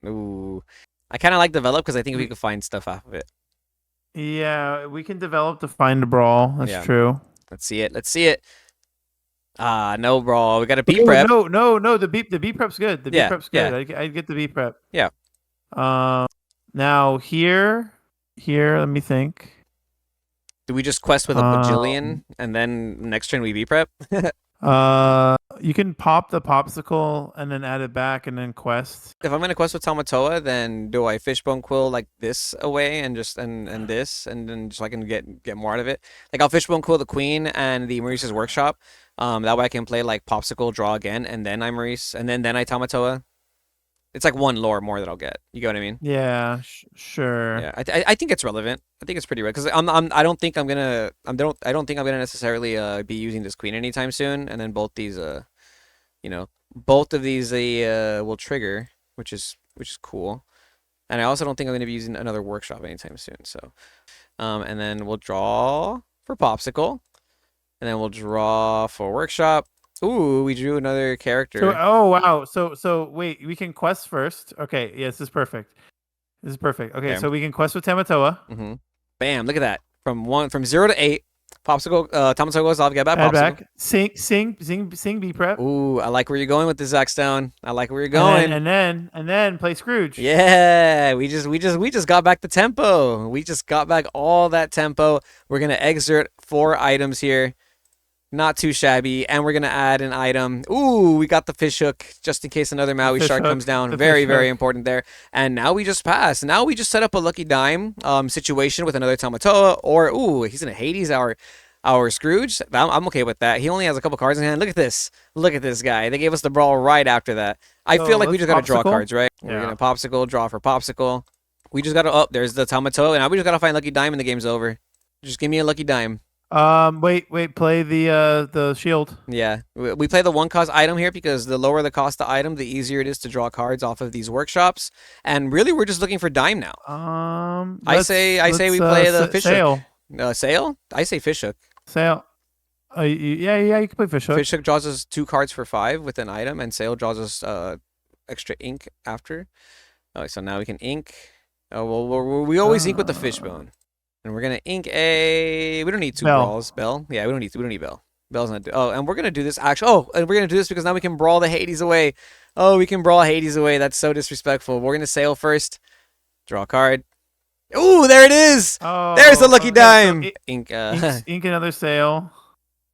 Ooh, I kind of like develop because I think we could find stuff off of it. Yeah, we can develop to find a brawl. That's true. Let's see it. Let's see it. No brawl. We got a B prep. No. The B prep's good. The B prep's good. Yeah. I get the B prep. Yeah. Now here. Let me think. Do we just quest with a bajillion and then next turn we B prep? You can pop the popsicle and then add it back and then quest. If I'm gonna quest with Tamatoa, then do I fishbone quill like this away and just and this and then so I can get more out of it? Like I'll fishbone quill the queen and the Maurice's workshop. That way I can play like popsicle, draw again, and then I Maurice, and then I Tamatoa. It's like 1 lore more that I'll get. You get what I mean? Yeah, sure. Yeah, I think it's relevant. I think it's pretty relevant because I don't think I'm gonna necessarily be using this queen anytime soon. And then both these both of these will trigger, which is which is cool. And I also don't think I'm going to be using another workshop anytime soon. So, and then we'll draw for Popsicle. And then we'll draw for workshop. Ooh, we drew another So, character. oh wow. So wait, we can quest first. Okay, yes, this is perfect. This is perfect. Okay, Okay. so we can quest with Tamatoa. Bam! Look at that. From 0 to 8. Popsicle. Tamatoa goes off. Get back Add Popsicle. back. Sing, B prep. Ooh, I like where you're going with this, Zach Stone. I like where you're And then going. play Scrooge. Yeah, we just got back the tempo. We just got back all that tempo. We're gonna exert 4 items here. Not too shabby. And we're going to add an item. Ooh, we got the fish hook just in case another The Maui fish shark hook. comes down. The Very, fish very hook. important there. And now we just pass. Now we just set up a lucky dime situation with another Tamatoa. Or, ooh, he's going to Hades our Scrooge. I'm okay with that. He only has a couple cards in hand. Look at this. Look at this guy. They gave us the brawl right after that. I So feel like we let's just got to draw Popsicle. cards, right? Yeah. We're going to Popsicle, draw for Popsicle. We just got to, oh, there's the Tamatoa. And now we just got to find lucky dime and the game's over. Just give me a lucky dime. Wait, play the shield. Yeah, we play the 1 cost item here because the lower the cost the item, the easier it is to draw cards off of these workshops. And really, we're just looking for dime now. I say we play the fish sail. hook. Sail? I say fish hook. Sail. Yeah, you can play fish hook. Fish hook draws us 2 cards for 5 with an item, and sail draws us extra ink after. Oh, so now we can ink. Oh, well, we always ink with the fishbone. And we're gonna ink a. We don't need 2 Bell. brawls. Bell. Yeah, we don't need Bell. Bell's not. Oh, and we're gonna do this actually. Oh, and we're gonna do this because now we can brawl the Hades away. Oh, we can brawl Hades away. That's so disrespectful. We're gonna sail first. Draw a card. Ooh, there it is. Oh, There's the lucky okay, dime. so Ink. ink another sail.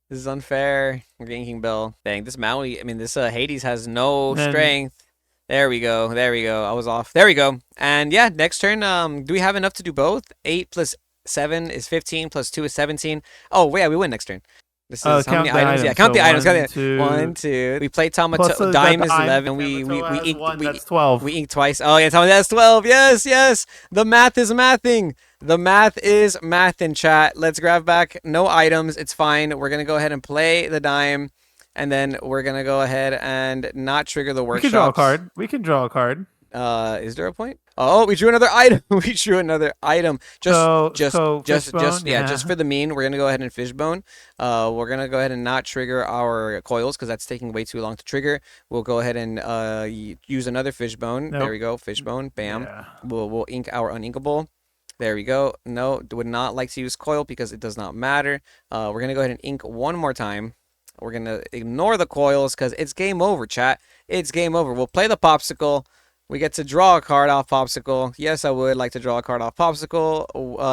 This is unfair. We're inking Bell. Dang, this Maui. I mean, this Hades has no Then- strength. There we go. There we go. I was off. There we go. And yeah, next turn. Do we have enough to do both? 8 plus 7 is 15 plus 2 is 17. Oh, yeah, we win next turn. This is how many items? Yeah, count the items. Count the 1, 2. We play Tamatoa. Dime is 11. We one, ink. that's 12. We ink twice. Oh yeah, that's 12. Yes, yes. The math is mathing. The math is math in chat. Let's grab back. No items. It's fine. We're gonna go ahead and play the dime, and then we're gonna go ahead and not trigger the workshops. We can draw a card. We can draw a card. Is there a point? Oh, we drew another item. We drew another item. Just for the mean, we're gonna go ahead and fishbone. We're gonna go ahead and not trigger our coils because that's taking way too long to trigger. We'll go ahead and use another fishbone. Nope. There we go, fishbone. Bam. Yeah. We'll ink our uninkable. There we go. No, would not like to use coil because it does not matter. We're gonna go ahead and ink one more time. We're gonna ignore the coils because it's game over, chat. It's game over. We'll play the popsicle. We get to draw a card off Popsicle. Yes, I would like to draw a card off Popsicle.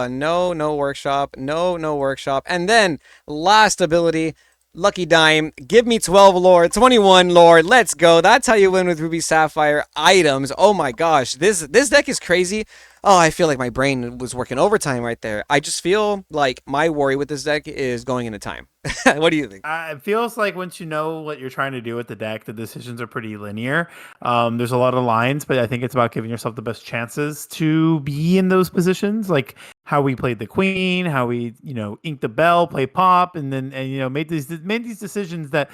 No workshop. No workshop. And then, last ability, Lucky Dime. Give me 12 lore, 21 lore. Let's go. That's how you win with Ruby Sapphire items. Oh my gosh. This deck is crazy. Oh, I feel like my brain was working overtime right there. I just feel like my worry with this deck is going into time. What do you think? It feels like once you know what you're trying to do with the deck, the decisions are pretty linear. There's a lot of lines, but I think it's about giving yourself the best chances to be in those positions. Like how we played the queen, how we, inked the bell, play pop, and made these decisions that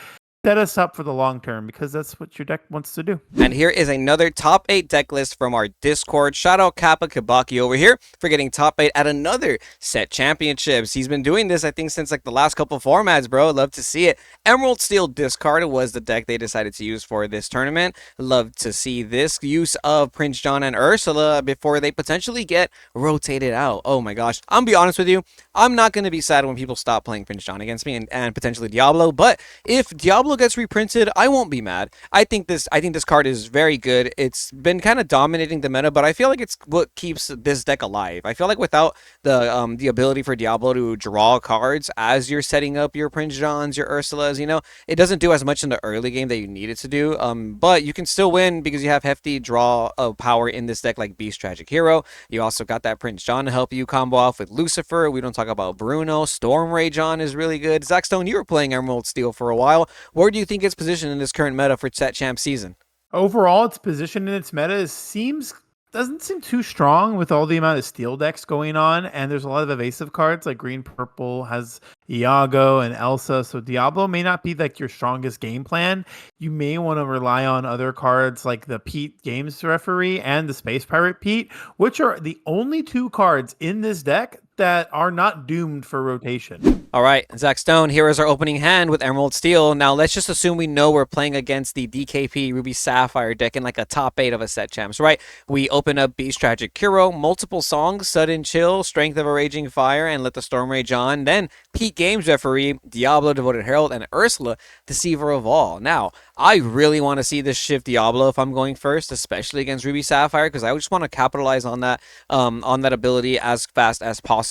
set us up for the long term because that's what your deck wants to do. And here is another top 8 deck list from our Discord. Shout out Kappa Kabaki over here for getting top 8 at another set championships. He's been doing this, I think, since like the last couple formats, bro. Love to see it. Emerald Steel Discard was the deck they decided to use for this tournament. Love to see this use of Prince John and Ursula before they potentially get rotated out. Oh my gosh. I'm gonna be honest with you. I'm not going to be sad when people stop playing Prince John against me and potentially Diablo, but if Diablo gets reprinted, I won't be mad. I think this card is very good. It's been kind of dominating the meta, but I feel like it's what keeps this deck alive. I feel like without the ability for Diablo to draw cards as you're setting up your Prince Johns, your Ursulas, it doesn't do as much in the early game that you need it to do. But you can still win because you have hefty draw of power in this deck like Beast Tragic Hero. You also got that Prince John to help you combo off with Lucifer. We don't talk about Bruno. Storm Ray John is really good. Zach Stone, you were playing Emerald Steel for a while. Where do you think it's positioned in this current meta for Set Champ season? Overall, its position in its meta seems doesn't seem too strong with all the amount of steel decks going on, and there's a lot of evasive cards like green purple has Iago and Elsa, so Diablo may not be like your strongest game plan. You may want to rely on other cards like the Pete Games Referee and the Space Pirate Pete, which are the only two cards in this deck that are not doomed for rotation. All right, Zach Stone, here is our opening hand with Emerald Steel. Now, let's just assume we know we're playing against the DKP Ruby Sapphire deck in like a top 8 of a set champs, right? We open up Beast Tragic Hero, multiple songs, Sudden Chill, Strength of a Raging Fire, and Let the Storm Rage On. Then Pete Games Referee, Diablo, Devoted Herald, and Ursula, Deceiver of All. Now, I really want to see this shift Diablo if I'm going first, especially against Ruby Sapphire, because I just want to capitalize on that ability as fast as possible.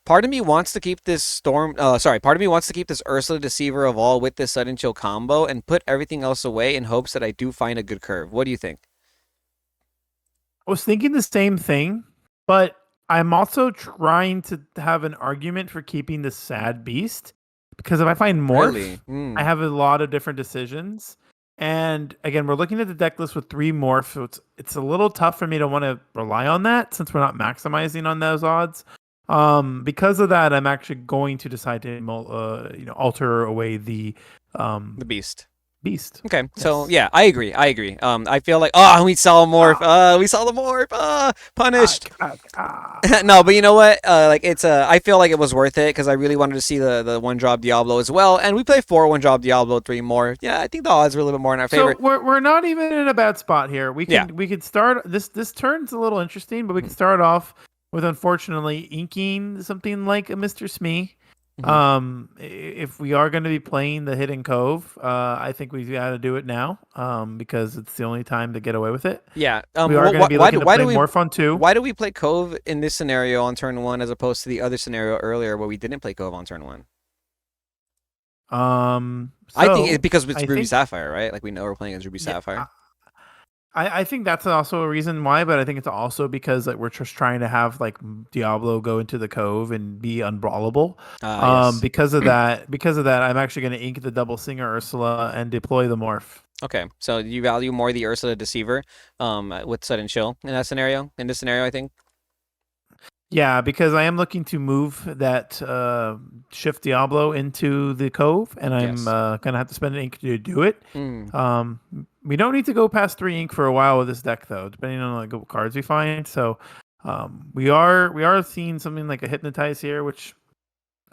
Part of me wants to keep this part of me wants to keep this Ursula Deceiver of All with this Sudden Chill combo and put everything else away in hopes that I do find a good curve. What do you think? I was thinking the same thing, but I'm also trying to have an argument for keeping the Sad Beast because if I find Morph, Really? I have a lot of different decisions. And again, we're looking at the deck list with 3 Morphs, so it's a little tough for me to want to rely on that since we're not maximizing on those odds. Because of that, I'm actually going to decide to alter away the Beast. Beast. Okay, so Yes. yeah, I agree. I feel like we saw a morph. We saw the morph. Punished. No, but you know what? I feel like it was worth it because I really wanted to see the one drop Diablo as well, and we play 4 one drop Diablo 3 more. Yeah, I think the odds were a little bit more in our favor. So we're not even in a bad spot here. We could start this turn's a little interesting, but we can start off with unfortunately inking something like a Mr. Smee. If we are going to be playing the Hidden Cove, I think we've got to do it now, because it's the only time to get away with it. Yeah. We are going to be looking to play Morph on 2. Why do we play Cove in this scenario on turn 1 as opposed to the other scenario earlier where we didn't play Cove on turn 1? I think it's because it's Ruby Sapphire, right? Like we know we're playing as Ruby Sapphire. I think that's also a reason why, but I think it's also because like we're just trying to have like Diablo go into the Cove and be unbrawlable. Yes. Because of that, I'm actually going to ink the double Singer Ursula and deploy the Morph. Okay, so you value more the Ursula Deceiver, with Sudden Chill in that scenario. In this scenario, I think. Yeah, because I am looking to move that shift Diablo into the Cove, and I'm gonna have to spend an ink to do it. We don't need to go past 3 ink for a while with this deck, though, depending on like what cards we find. So we are seeing something like a Hypnotize here, which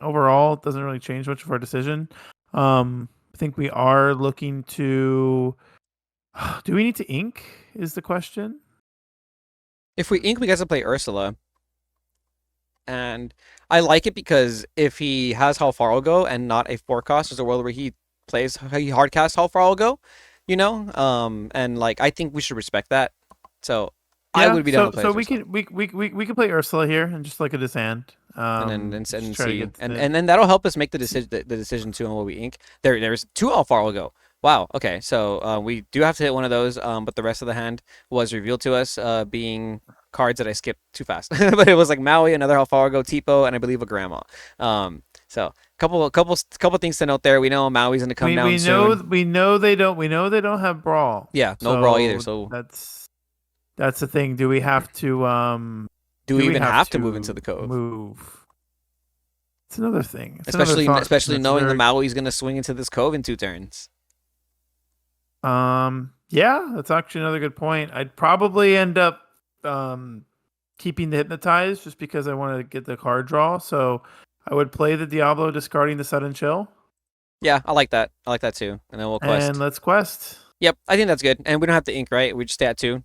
overall doesn't really change much of our decision. I think we are looking to. Do we need to ink? Is the question. If we ink, we get to play Ursula. And I like it because if he has How Far I'll Go and not a 4 cost, there's a world where he hard casts How Far I'll Go, and like I think we should respect that. So I would be down to play. So we could play Ursula here and just like a disand, and see, and then that'll help us make the decision too on what we ink. There's 2 How Far I'll Go. Wow. Okay. So we do have to hit one of those, but the rest of the hand was revealed to us, being cards that I skipped too fast. But it was like Maui, another How Far I'll Go, Tipo, and I believe a Grandma. So couple things to note there. We know Maui's gonna come down soon. We know they don't have Brawl. Yeah, no Brawl either. So that's the thing. Do we have to do we even have to move into the Cove? It's another thing. Especially knowing the Maui's gonna swing into this Cove in 2 turns. Yeah, that's actually another good point. I'd probably end up keeping the Hypnotize just because I want to get the card draw. So I would play the Diablo, discarding the Sudden Chill. Yeah, I like that. I like that too. And then we'll quest. And let's quest. Yep, I think that's good. And we don't have to ink, right? We just stay at 2.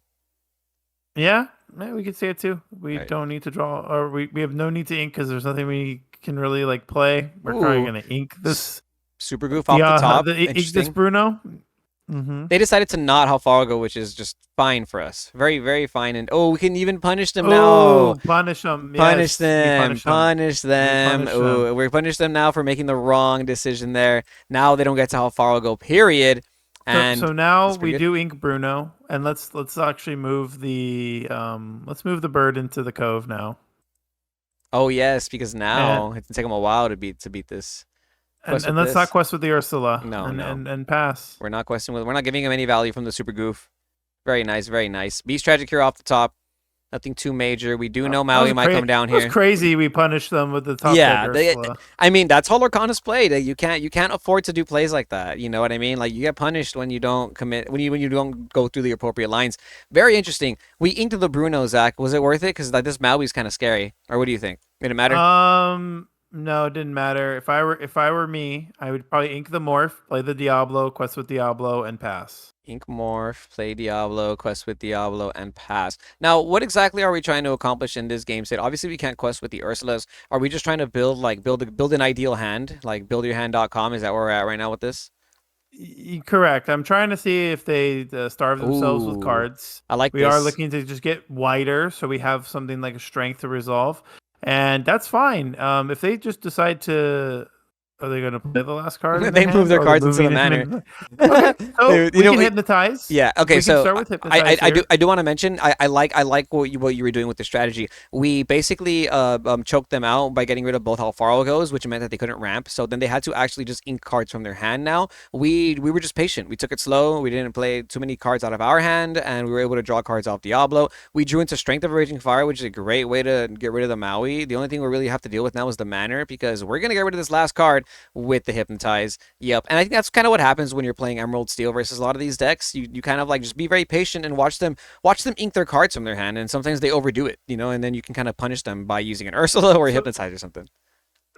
Yeah, we can stay at 2. We don't need to draw, or we have no need to ink because there's nothing we can really like play. We're probably gonna ink this Super Goof off the top. Ink this Bruno. They decided to not How Far I'll Go, which is just fine for us. Very, very fine. And we can even punish them now. Punish them. Punish them. Punish them. We punish them now for making the wrong decision there. Now they don't get to How Far I'll Go, period. And so now we do ink Bruno, and let's actually move the bird into the Cove now. Oh yes, because now it's gonna take them a while to beat this. And let's not quest with the Ursula. No. And pass. We're not questing with. We're not giving him any value from the Super Goof. Very nice, very nice. Beast Tragic here off the top. Nothing too major. We do know That Maui might come down It was here. crazy. We punished them with the top deck Yeah, Ursula. I mean that's how Lorcana's played. You can't afford to do plays like that. You know what I mean? Like you get punished when you don't commit when you don't go through the appropriate lines. Very interesting. We inked the Bruno, Zach. Was it worth it? Because like this Maui's kind of scary. Or what do you think? Did it matter? No, it didn't matter. If I were me, I would probably ink the morph, play the Diablo, quest with Diablo, and pass. Ink Morph, play Diablo, quest with Diablo, and pass. Now, what exactly are we trying to accomplish in this game state? Obviously, we can't quest with the Ursulas. Are we just trying to build an ideal hand, like buildyourhand.com? Is that where we're at right now with this? Correct. I'm trying to see if they starve themselves with Ooh, cards. I like We are this. looking to just get wider, so we have something like a strength to resolve, and that's fine. If they just decide to, are they going to play the last card in their They move hand, their or are they cards into the moving him manor. in? Okay, so You we know, can hypnotize. yeah. Okay. We can So start with hypnotize here. I do want to mention I like what you were doing with the strategy. We basically choked them out by getting rid of both how far goes, which meant that they couldn't ramp. So then they had to actually just ink cards from their hand. Now we were just patient. We took it slow. We didn't play too many cards out of our hand, and we were able to draw cards off Diablo. We drew into Strength of a Raging Fire, which is a great way to get rid of the Maui. The only thing we really have to deal with now is the manner because we're gonna get rid of this last card with the hypnotize. Yep, and I think that's kind of what happens when you're playing Emerald Steel versus a lot of these decks. You kind of like just be very patient and watch them ink their cards from their hand, and sometimes they overdo it, you know, and then you can kind of punish them by using an Ursula or a So, hypnotize or something.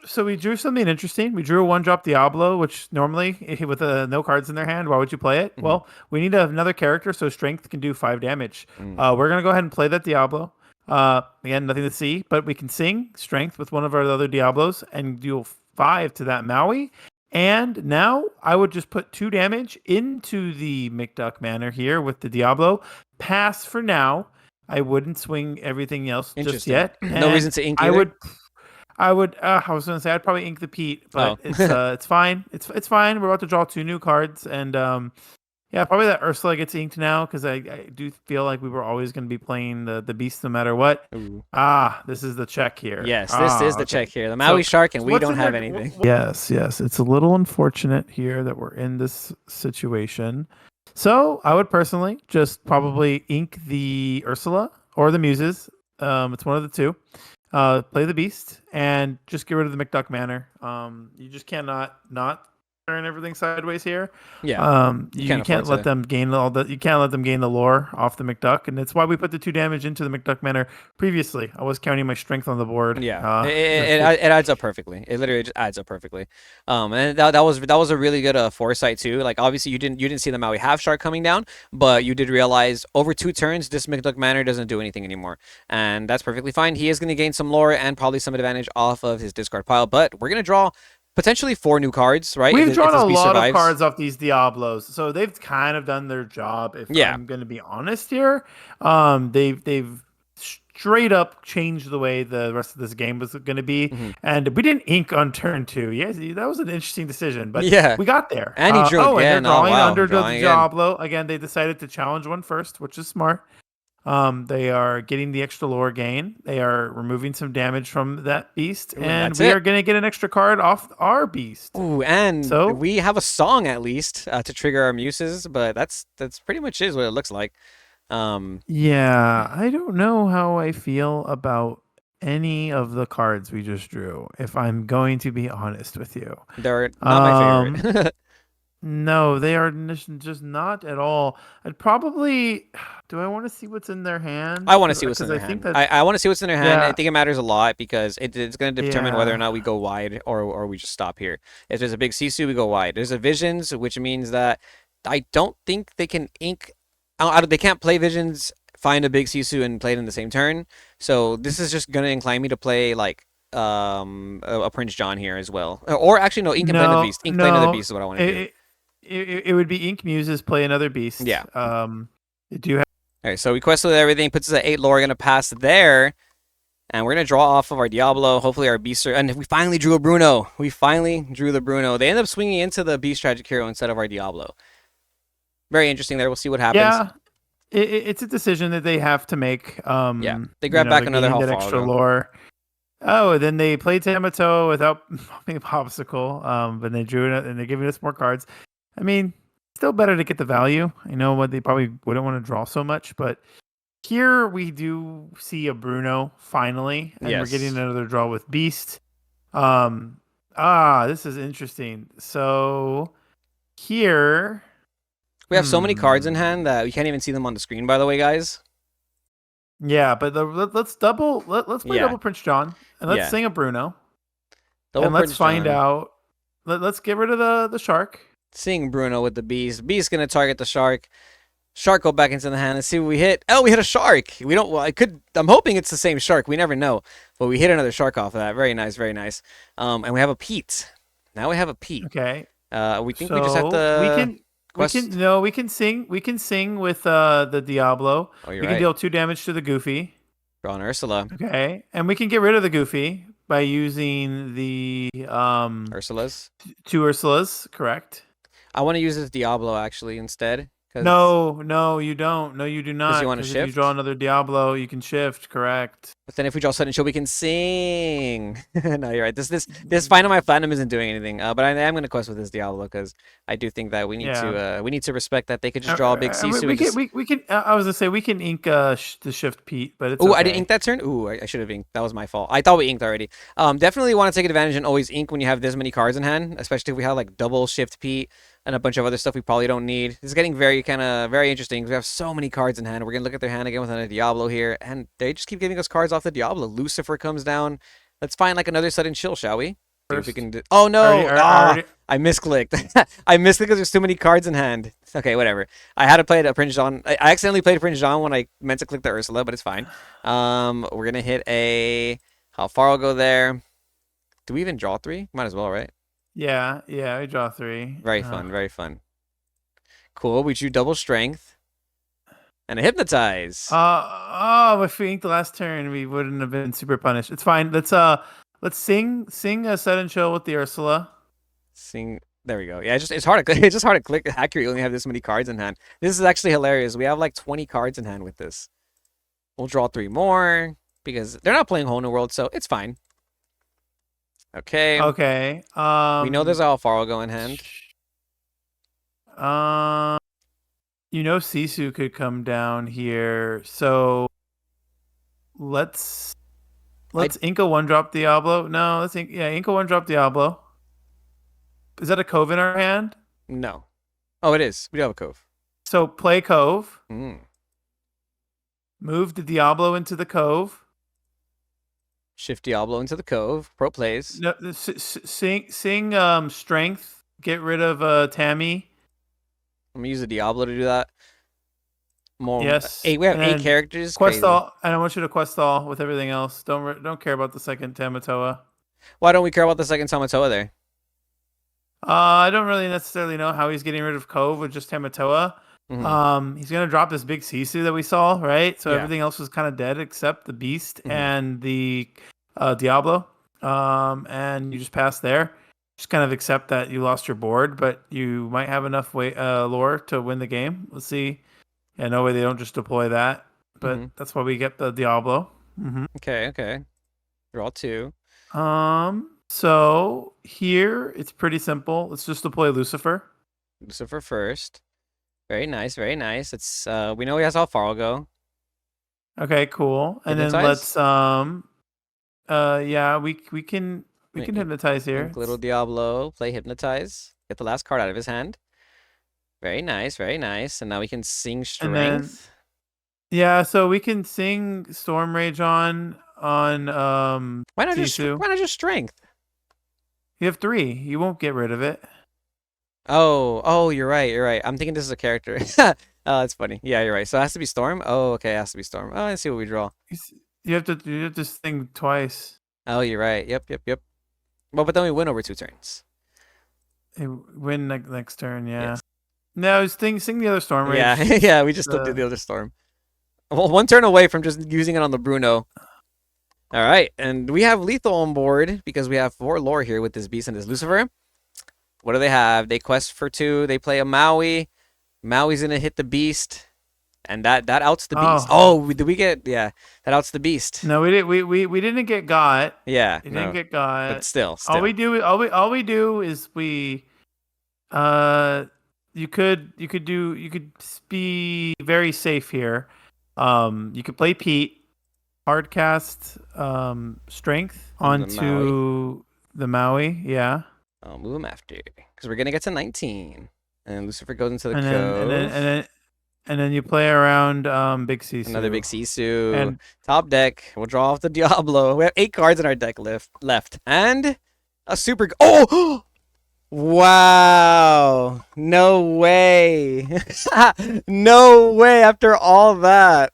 so we drew something interesting. We drew a one drop Diablo, which normally with no cards in their hand, why would you play it? Mm-hmm. Well, we need another character, so strength can do 5 damage. Mm. We're gonna go ahead and play that Diablo. Again, nothing to see, but we can sing strength with one of our other Diablos and deal 5 to that Maui. And now I would just put 2 damage into the McDuck Manor here with the Diablo. Pass for now. I wouldn't swing everything else just Interesting. yet, No and reason to ink I either. would I would. I was gonna say I'd probably ink the Pete, Oh, but it's fine. It's fine. We're about to draw 2 new cards, and yeah, probably that Ursula gets inked now because I do feel like we were always gonna be playing the Beast no matter what. ooh. This is the check here. Yes, this is the Okay. check here. The Maui So Shark, and so we what's don't in have there? anything. Yes, yes. It's a little unfortunate here that we're in this situation. So I would personally just probably ink the Ursula or the Muses. It's one of the two. Play the Beast and just get rid of the McDuck Manor. You just cannot not turn everything sideways here. Yeah, you can't You afford can't let to. them gain all the. You can't let them gain the lore off the McDuck, and it's why we put the 2 damage into the McDuck Manor previously. I was counting my strength on the board. Yeah, it adds up perfectly. It literally just adds up perfectly. And that was a really good foresight too. Like obviously you didn't see the Maui half shark coming down, but you did realize over 2 turns this McDuck Manor doesn't do anything anymore, and that's perfectly fine. He is going to gain some lore and probably some advantage off of his discard pile, but we're gonna draw potentially 4 new cards, right? We've If drawn this a beast lot of survives. cards off these Diablos, so they've kind of done their job. If Yeah. I'm going to be honest here, they've straight up changed the way the rest of this game was going to be, Hmm. and we didn't ink on turn 2. Yes, that was an interesting decision, but Yeah. we got there. And he drew And they're again. Oh drawing wow, under the drawing again. Diablo again. They decided to challenge one first, which is smart. They are getting the extra lore gain. They are removing some damage from that beast, Ooh, and and that's we are it. going to get an extra card off our beast. Ooh, and So we have a song at least to trigger our muses, but that's pretty much is what it looks like. Um, yeah, I don't know how I feel about any of the cards we just drew, if I'm going to be honest with you. they're not my Um, favorite. no, they are just not at all. I'd probably, do I want to see what's in their hand? I want to see what's in Because their I think hand. that, I want to see what's in their hand. I yeah, think it matters a lot because it's going to determine whether or yeah. not we go wide or we just stop here. If there's a big Sisu, we go wide. There's a Visions, which means that I don't think they can ink. They can't play Visions, find a big Sisu, and play it in the same turn. So this is just going to incline me to play like a Prince John here as well. Or actually no, ink and play another No, beast. Ink play another no. beast is what I want to do. It, it would be Ink Muses play another beast. Yeah. They do have. All right, so we quested everything, puts us at 8 lore. We're going to pass there. And we're going to draw off of our Diablo, hopefully our Beast. And we finally drew a Bruno. We finally drew the Bruno. They end up swinging into the Beast Tragic Hero instead of our Diablo. Very interesting there. We'll see what happens. Yeah, it's a decision that they have to make. Yeah, they grab back they're another getting that extra Halfaro. lore. Oh, then they played Tamato without popping a popsicle. But they drew it, and they're giving us more cards. I mean, still better to get the value. I know what they probably wouldn't want to draw so much, but Here we do see a Bruno finally, and we're getting Yes. another draw with Beast. This is interesting. So here, We have so many cards in hmm, hand that we can't even see them on the screen, by the way, guys. yeah, but let's play Yeah. double Prince John and let's Yeah. sing a Bruno Double and let's Prince find John. out. Let's get rid of the shark. Seeing Bruno with the beast. Beast gonna target the shark. Shark go back into the hand and see what we hit. Oh, we hit a shark. We don't. Well, I could. I'm hoping it's the same shark. We never know. But we hit another shark off of that. Very nice. Very nice. And we have a Pete. Now we have a Pete. Okay, We think we just have so to quest. we can sing with the Diablo. Oh, you're We can right. deal 2 damage to the Goofy. Draw an Ursula. Okay, and we can get rid of the Goofy by using the Ursula's. 2 Ursulas. Correct. I want to use this Diablo actually instead No, you don't. No, you do because you not. want to Because if you draw shift. another Diablo, you can shift. Correct. But then if we draw sudden show, we can sing. No, you're right. This Find My Platinum isn't doing anything. But I am gonna quest with this Diablo because I do think that Yeah. we need to respect that they could just draw a big Sisu We and can just. we can. I was gonna say we can ink the shift Pete, but it's Oh, I didn't ink okay. that turn. Ooh, I should have inked. That was my fault. I thought we inked already. Definitely want to take advantage and always ink when you have this many cards in hand, especially if we have like double shift Pete and a bunch of other stuff we probably don't need. This is getting very interesting. We have so many cards in hand. We're gonna look at their hand again with another Diablo here, and they just keep giving us cards off the Diablo. Lucifer comes down. Let's find like another sudden chill, shall we? See if we First, can. Oh no! I Ah, already. I misclicked. I misclicked because there's too many cards in hand. Okay, whatever. I had to play a Prince John. I accidentally played a Prince John when I meant to click the Ursula, but it's fine. We're gonna hit a. How far I'll go there? Do we even draw three? Might as well, right? Yeah, I draw three. Very fun, very fun. Cool. We drew double strength and a hypnotize. If we inked the last turn, we wouldn't have been super punished. It's fine. Let's sing a sudden chill with the Ursula. Sing. There we go. Yeah, it's hard to it's just hard to click accurate. You only have this many cards in hand. This is actually hilarious. We have like 20 cards in hand with this. We'll draw three more because they're not playing Whole New World, so it's fine. Okay. Okay. We know there's Alfaro go in hand. Um, Sisu could come down here. So let's I Inca one drop Diablo. No, Inca one drop Diablo. Is that a Cove in our hand? no. Oh, it is. We do have a cove. So play Cove. Mm. Move the Diablo into the Cove. Shift Diablo into the cove. Pro plays. No, sing strength. Get rid of Tammy. I'm gonna use the Diablo to do that. More Yes, eight. We have and eight then characters. quest Crazy. all. And I want you to quest all with everything else. Don't care about the second Tamatoa. Why don't we care about the second Tamatoa there? I don't really necessarily know how he's getting rid of Cove with just Tamatoa. Mm-hmm. He's gonna drop this big Sisu that we saw, right? So Yeah. everything else was kind of dead except the Beast Mm-hmm. and the Diablo. And you just pass there. Just kind of accept that you lost your board, but you might have enough lore to win the game. Let's see. Yeah, no way they don't just deploy that, but that's why we get the Diablo. Okay. Okay. Draw two. So here it's pretty simple. Let's just deploy Lucifer. Lucifer first. Very nice. Very nice. It's we know he has Alfaro go. Okay, cool. And then Hypnotize. let's yeah, we can hypnotize here. Little Diablo. Play hypnotize. Get the last card out of his hand. Very nice. Very nice. And now we can sing And then strength. yeah, so we can sing Storm Rage on Sisu. Why not just strength? You have 3. You won't get rid of it. Oh, you're right. You're right. I'm thinking this is a character. Oh, that's funny. Yeah, you're right. So it has to be Storm. Oh, okay, it has to be Storm. Oh, let's see what we draw. You have to sing twice. Oh, you're right. Yep. Well, but then we win over 2 turns. Win next turn, yeah. Yes. No, sing the other Storm Rage. Yeah, yeah. We just still did the other Storm. Well, 1 turn away from just using it on the Bruno. All right, and we have lethal on board because we have 4 lore here with this beast and this Lucifer. What do they have? They quest for 2. They play a Maui. Maui's gonna hit the beast, and that outs the beast. Did we get? Yeah, that outs the beast. No, we didn't get got. Yeah, We no, didn't get got. but still. All we do is we you could be very safe here. You could play Pete, hardcast strength On the Maui. onto the Maui, yeah. I'll move him after because we're gonna get to 19, and Lucifer goes into the And then and then and Cove. then and then you play around Big Another big Sisu. Sisu. And Top deck. We'll draw off the Diablo. We have 8 cards in our deck left. And a super. Oh! Wow. No way. No way. After all that,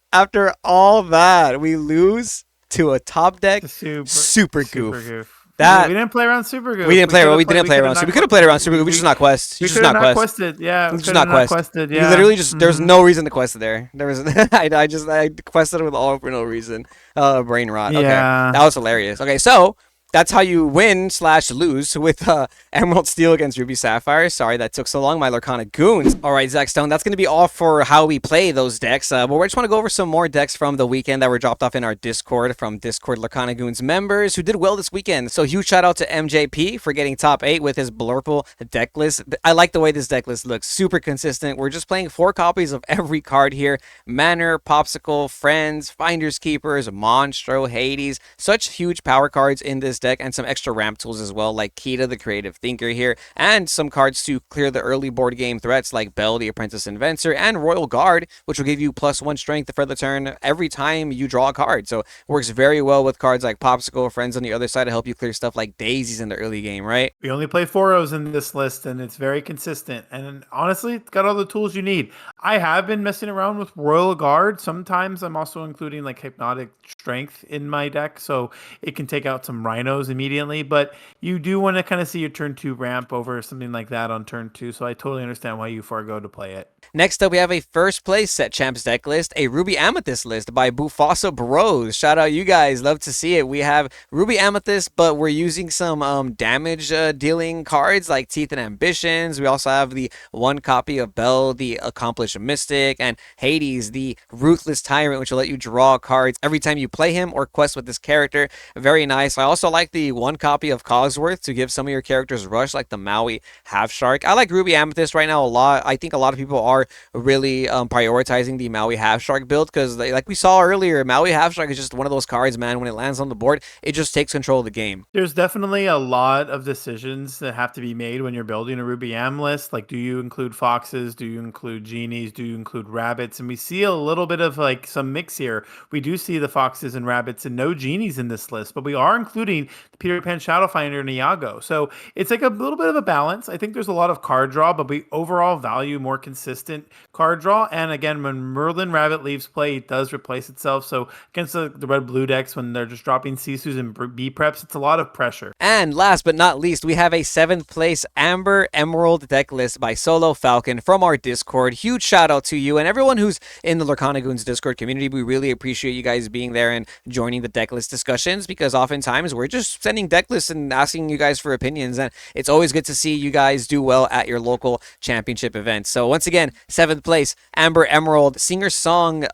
we lose to a top deck the super super super goof. goof. We That didn't play around super goof. we didn't play. We didn't play could have around. So not we could have played around super. we, We we, just not quest. You we just could have not not quest. quested. Yeah, You we just could have not not quest. quested. You Yeah. literally just there's no reason to quest there. There was I quested it with all for no reason. Brain rot. Okay, Yeah. that was hilarious. Okay, so that's how you win / lose with Emerald Steel against Ruby Sapphire. Sorry that took so long, my Lorcana Goons. All right, Zach Stone, that's going to be all for how we play those decks. But we just want to go over some more decks from the weekend that were dropped off in our Discord from Discord Lorcana Goons members who did well this weekend. So huge shout out to MJP for getting top 8 with his Blurple deck list. I like the way this deck list looks. Super consistent. We're just playing 4 copies of every card here. Manor, Popsicle, Friends, Finders Keepers, Monstro, Hades. Such huge power cards in this deck, and some extra ramp tools as well, like Kita the Creative Thinker here, and some cards to clear the early board game threats like Bell the Apprentice Inventor and Royal Guard, which will give you +1 strength for the turn every time you draw a card. So it works very well with cards like Popsicle, Friends on the other side to help you clear stuff like daisies in the early game, right? We only play 4-Os in this list, and it's very consistent. And honestly, it's got all the tools you need. I have been messing around with Royal Guard. Sometimes I'm also including like Hypnotic Strength in my deck, so it can take out some Rhinos immediately. But you do want to kind of see your turn 2 ramp over something like that on turn 2, so I totally understand why you forego to play it. Next up, we have a first place Set Champs deck list, a Ruby Amethyst list by Bufasa Bros. Shout out you guys, love to see it. We have Ruby Amethyst, but we're using some damage dealing cards like Teeth and Ambitions. We also have the 1 copy of Bell, the Accomplished Mystic, and Hades, the Ruthless Tyrant, which will let you draw cards every time you play him or quest with this character. Very nice. I also like the 1 copy of Cogsworth to give some of your characters rush, like the Maui Half Shark. I like Ruby Amethyst right now a lot. I think a lot of people are really prioritizing the Maui Half Shark build because, like we saw earlier, Maui Half Shark is just one of those cards, man. When it lands on the board, it just takes control of the game. There's definitely a lot of decisions that have to be made when you're building a Ruby Am list. Like, do you include foxes? Do you include genies? Do you include rabbits? And we see a little bit of like some mix here. We do see the foxes and rabbits and no genies in this list, but we are including the Peter Pan Shadowfinder and Iago. So it's like a little bit of a balance. I think there's a lot of card draw, but we overall value more consistent card draw. And again, when Merlin Rabbit leaves play, it does replace itself. So against the red blue decks, when they're just dropping Sisus and B preps, it's a lot of pressure. And last but not least, we have a 7th place Amber Emerald deck list by Solo Falcon from our Discord. Huge shout out to you and everyone who's in the Lorcana Goons Discord community. We really appreciate you guys being there and joining the deck list discussions, because oftentimes we're just sending deck lists and asking you guys for opinions, and it's always good to see you guys do well at your local championship events. So once again, 7th place Amber Emerald Singer Song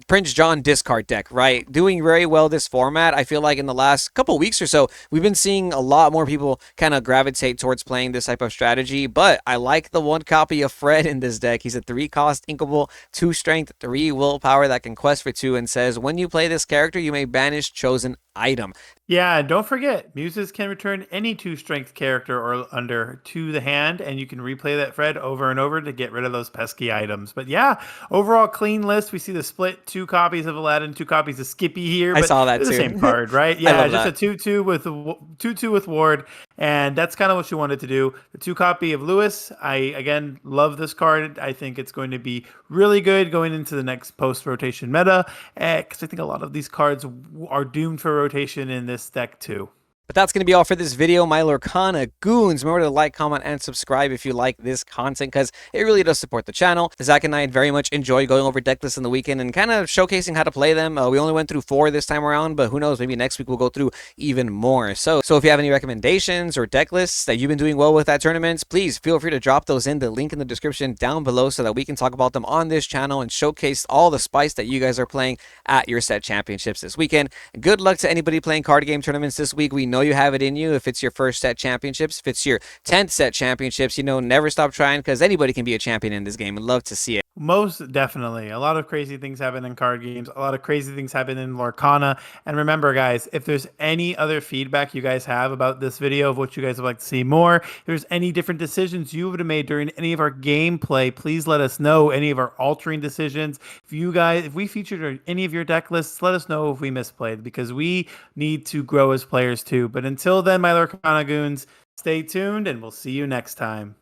Prince John discard deck, right? Doing very well this format. I feel like in the last couple weeks or so, we've been seeing a lot more people kind of gravitate towards playing this type of strategy, but I like the 1 copy of Fred in this deck. He's a 3-cost inkable, 2 strength, 3 willpower that can quest for 2 and says, when you play this character, you may banish chosen item. Yeah, don't forget, muses can return any 2 strength character or under to the hand, and you can replay that Fred over and over to get rid of those pesky items. But yeah, overall clean list. We see the split 2 copies of Aladdin, 2 copies of Skippy here. I But saw that they're too. the same card, right? I Yeah, love just that. a 2/2 with 2/2 with Ward, and that's kind of what you wanted to do. The 2 copy of Lewis. I again love this card. I think it's going to be really good going into the next post rotation meta, because I think a lot of these cards are doomed for rotation in this deck too. But that's going to be all for this video, my Lorcana Goons. Remember to like, comment, and subscribe if you like this content, because it really does support the channel. Zach and I very much enjoy going over deck lists in the weekend and kind of showcasing how to play them. We only went through 4 this time around, but who knows, maybe next week we'll go through even more. So if you have any recommendations or deck lists that you've been doing well with at tournaments, please feel free to drop those in the link in the description down below so that we can talk about them on this channel and showcase all the spice that you guys are playing at your set championships this weekend. Good luck to anybody playing card game tournaments this week. We know you have it in you. If it's your first set championships, if it's your 10th set championships, never stop trying, because anybody can be a champion in this game. I'd love to see it. Most definitely. A lot of crazy things happen in card games. A lot of crazy things happen in Lorcana. And remember, guys, if there's any other feedback you guys have about this video of what you guys would like to see more, if there's any different decisions you would have made during any of our gameplay, please let us know any of our altering decisions. If we featured any of your deck lists, let us know if we misplayed because we need to grow as players too. But until then, my Lorcana goons, stay tuned and we'll see you next time.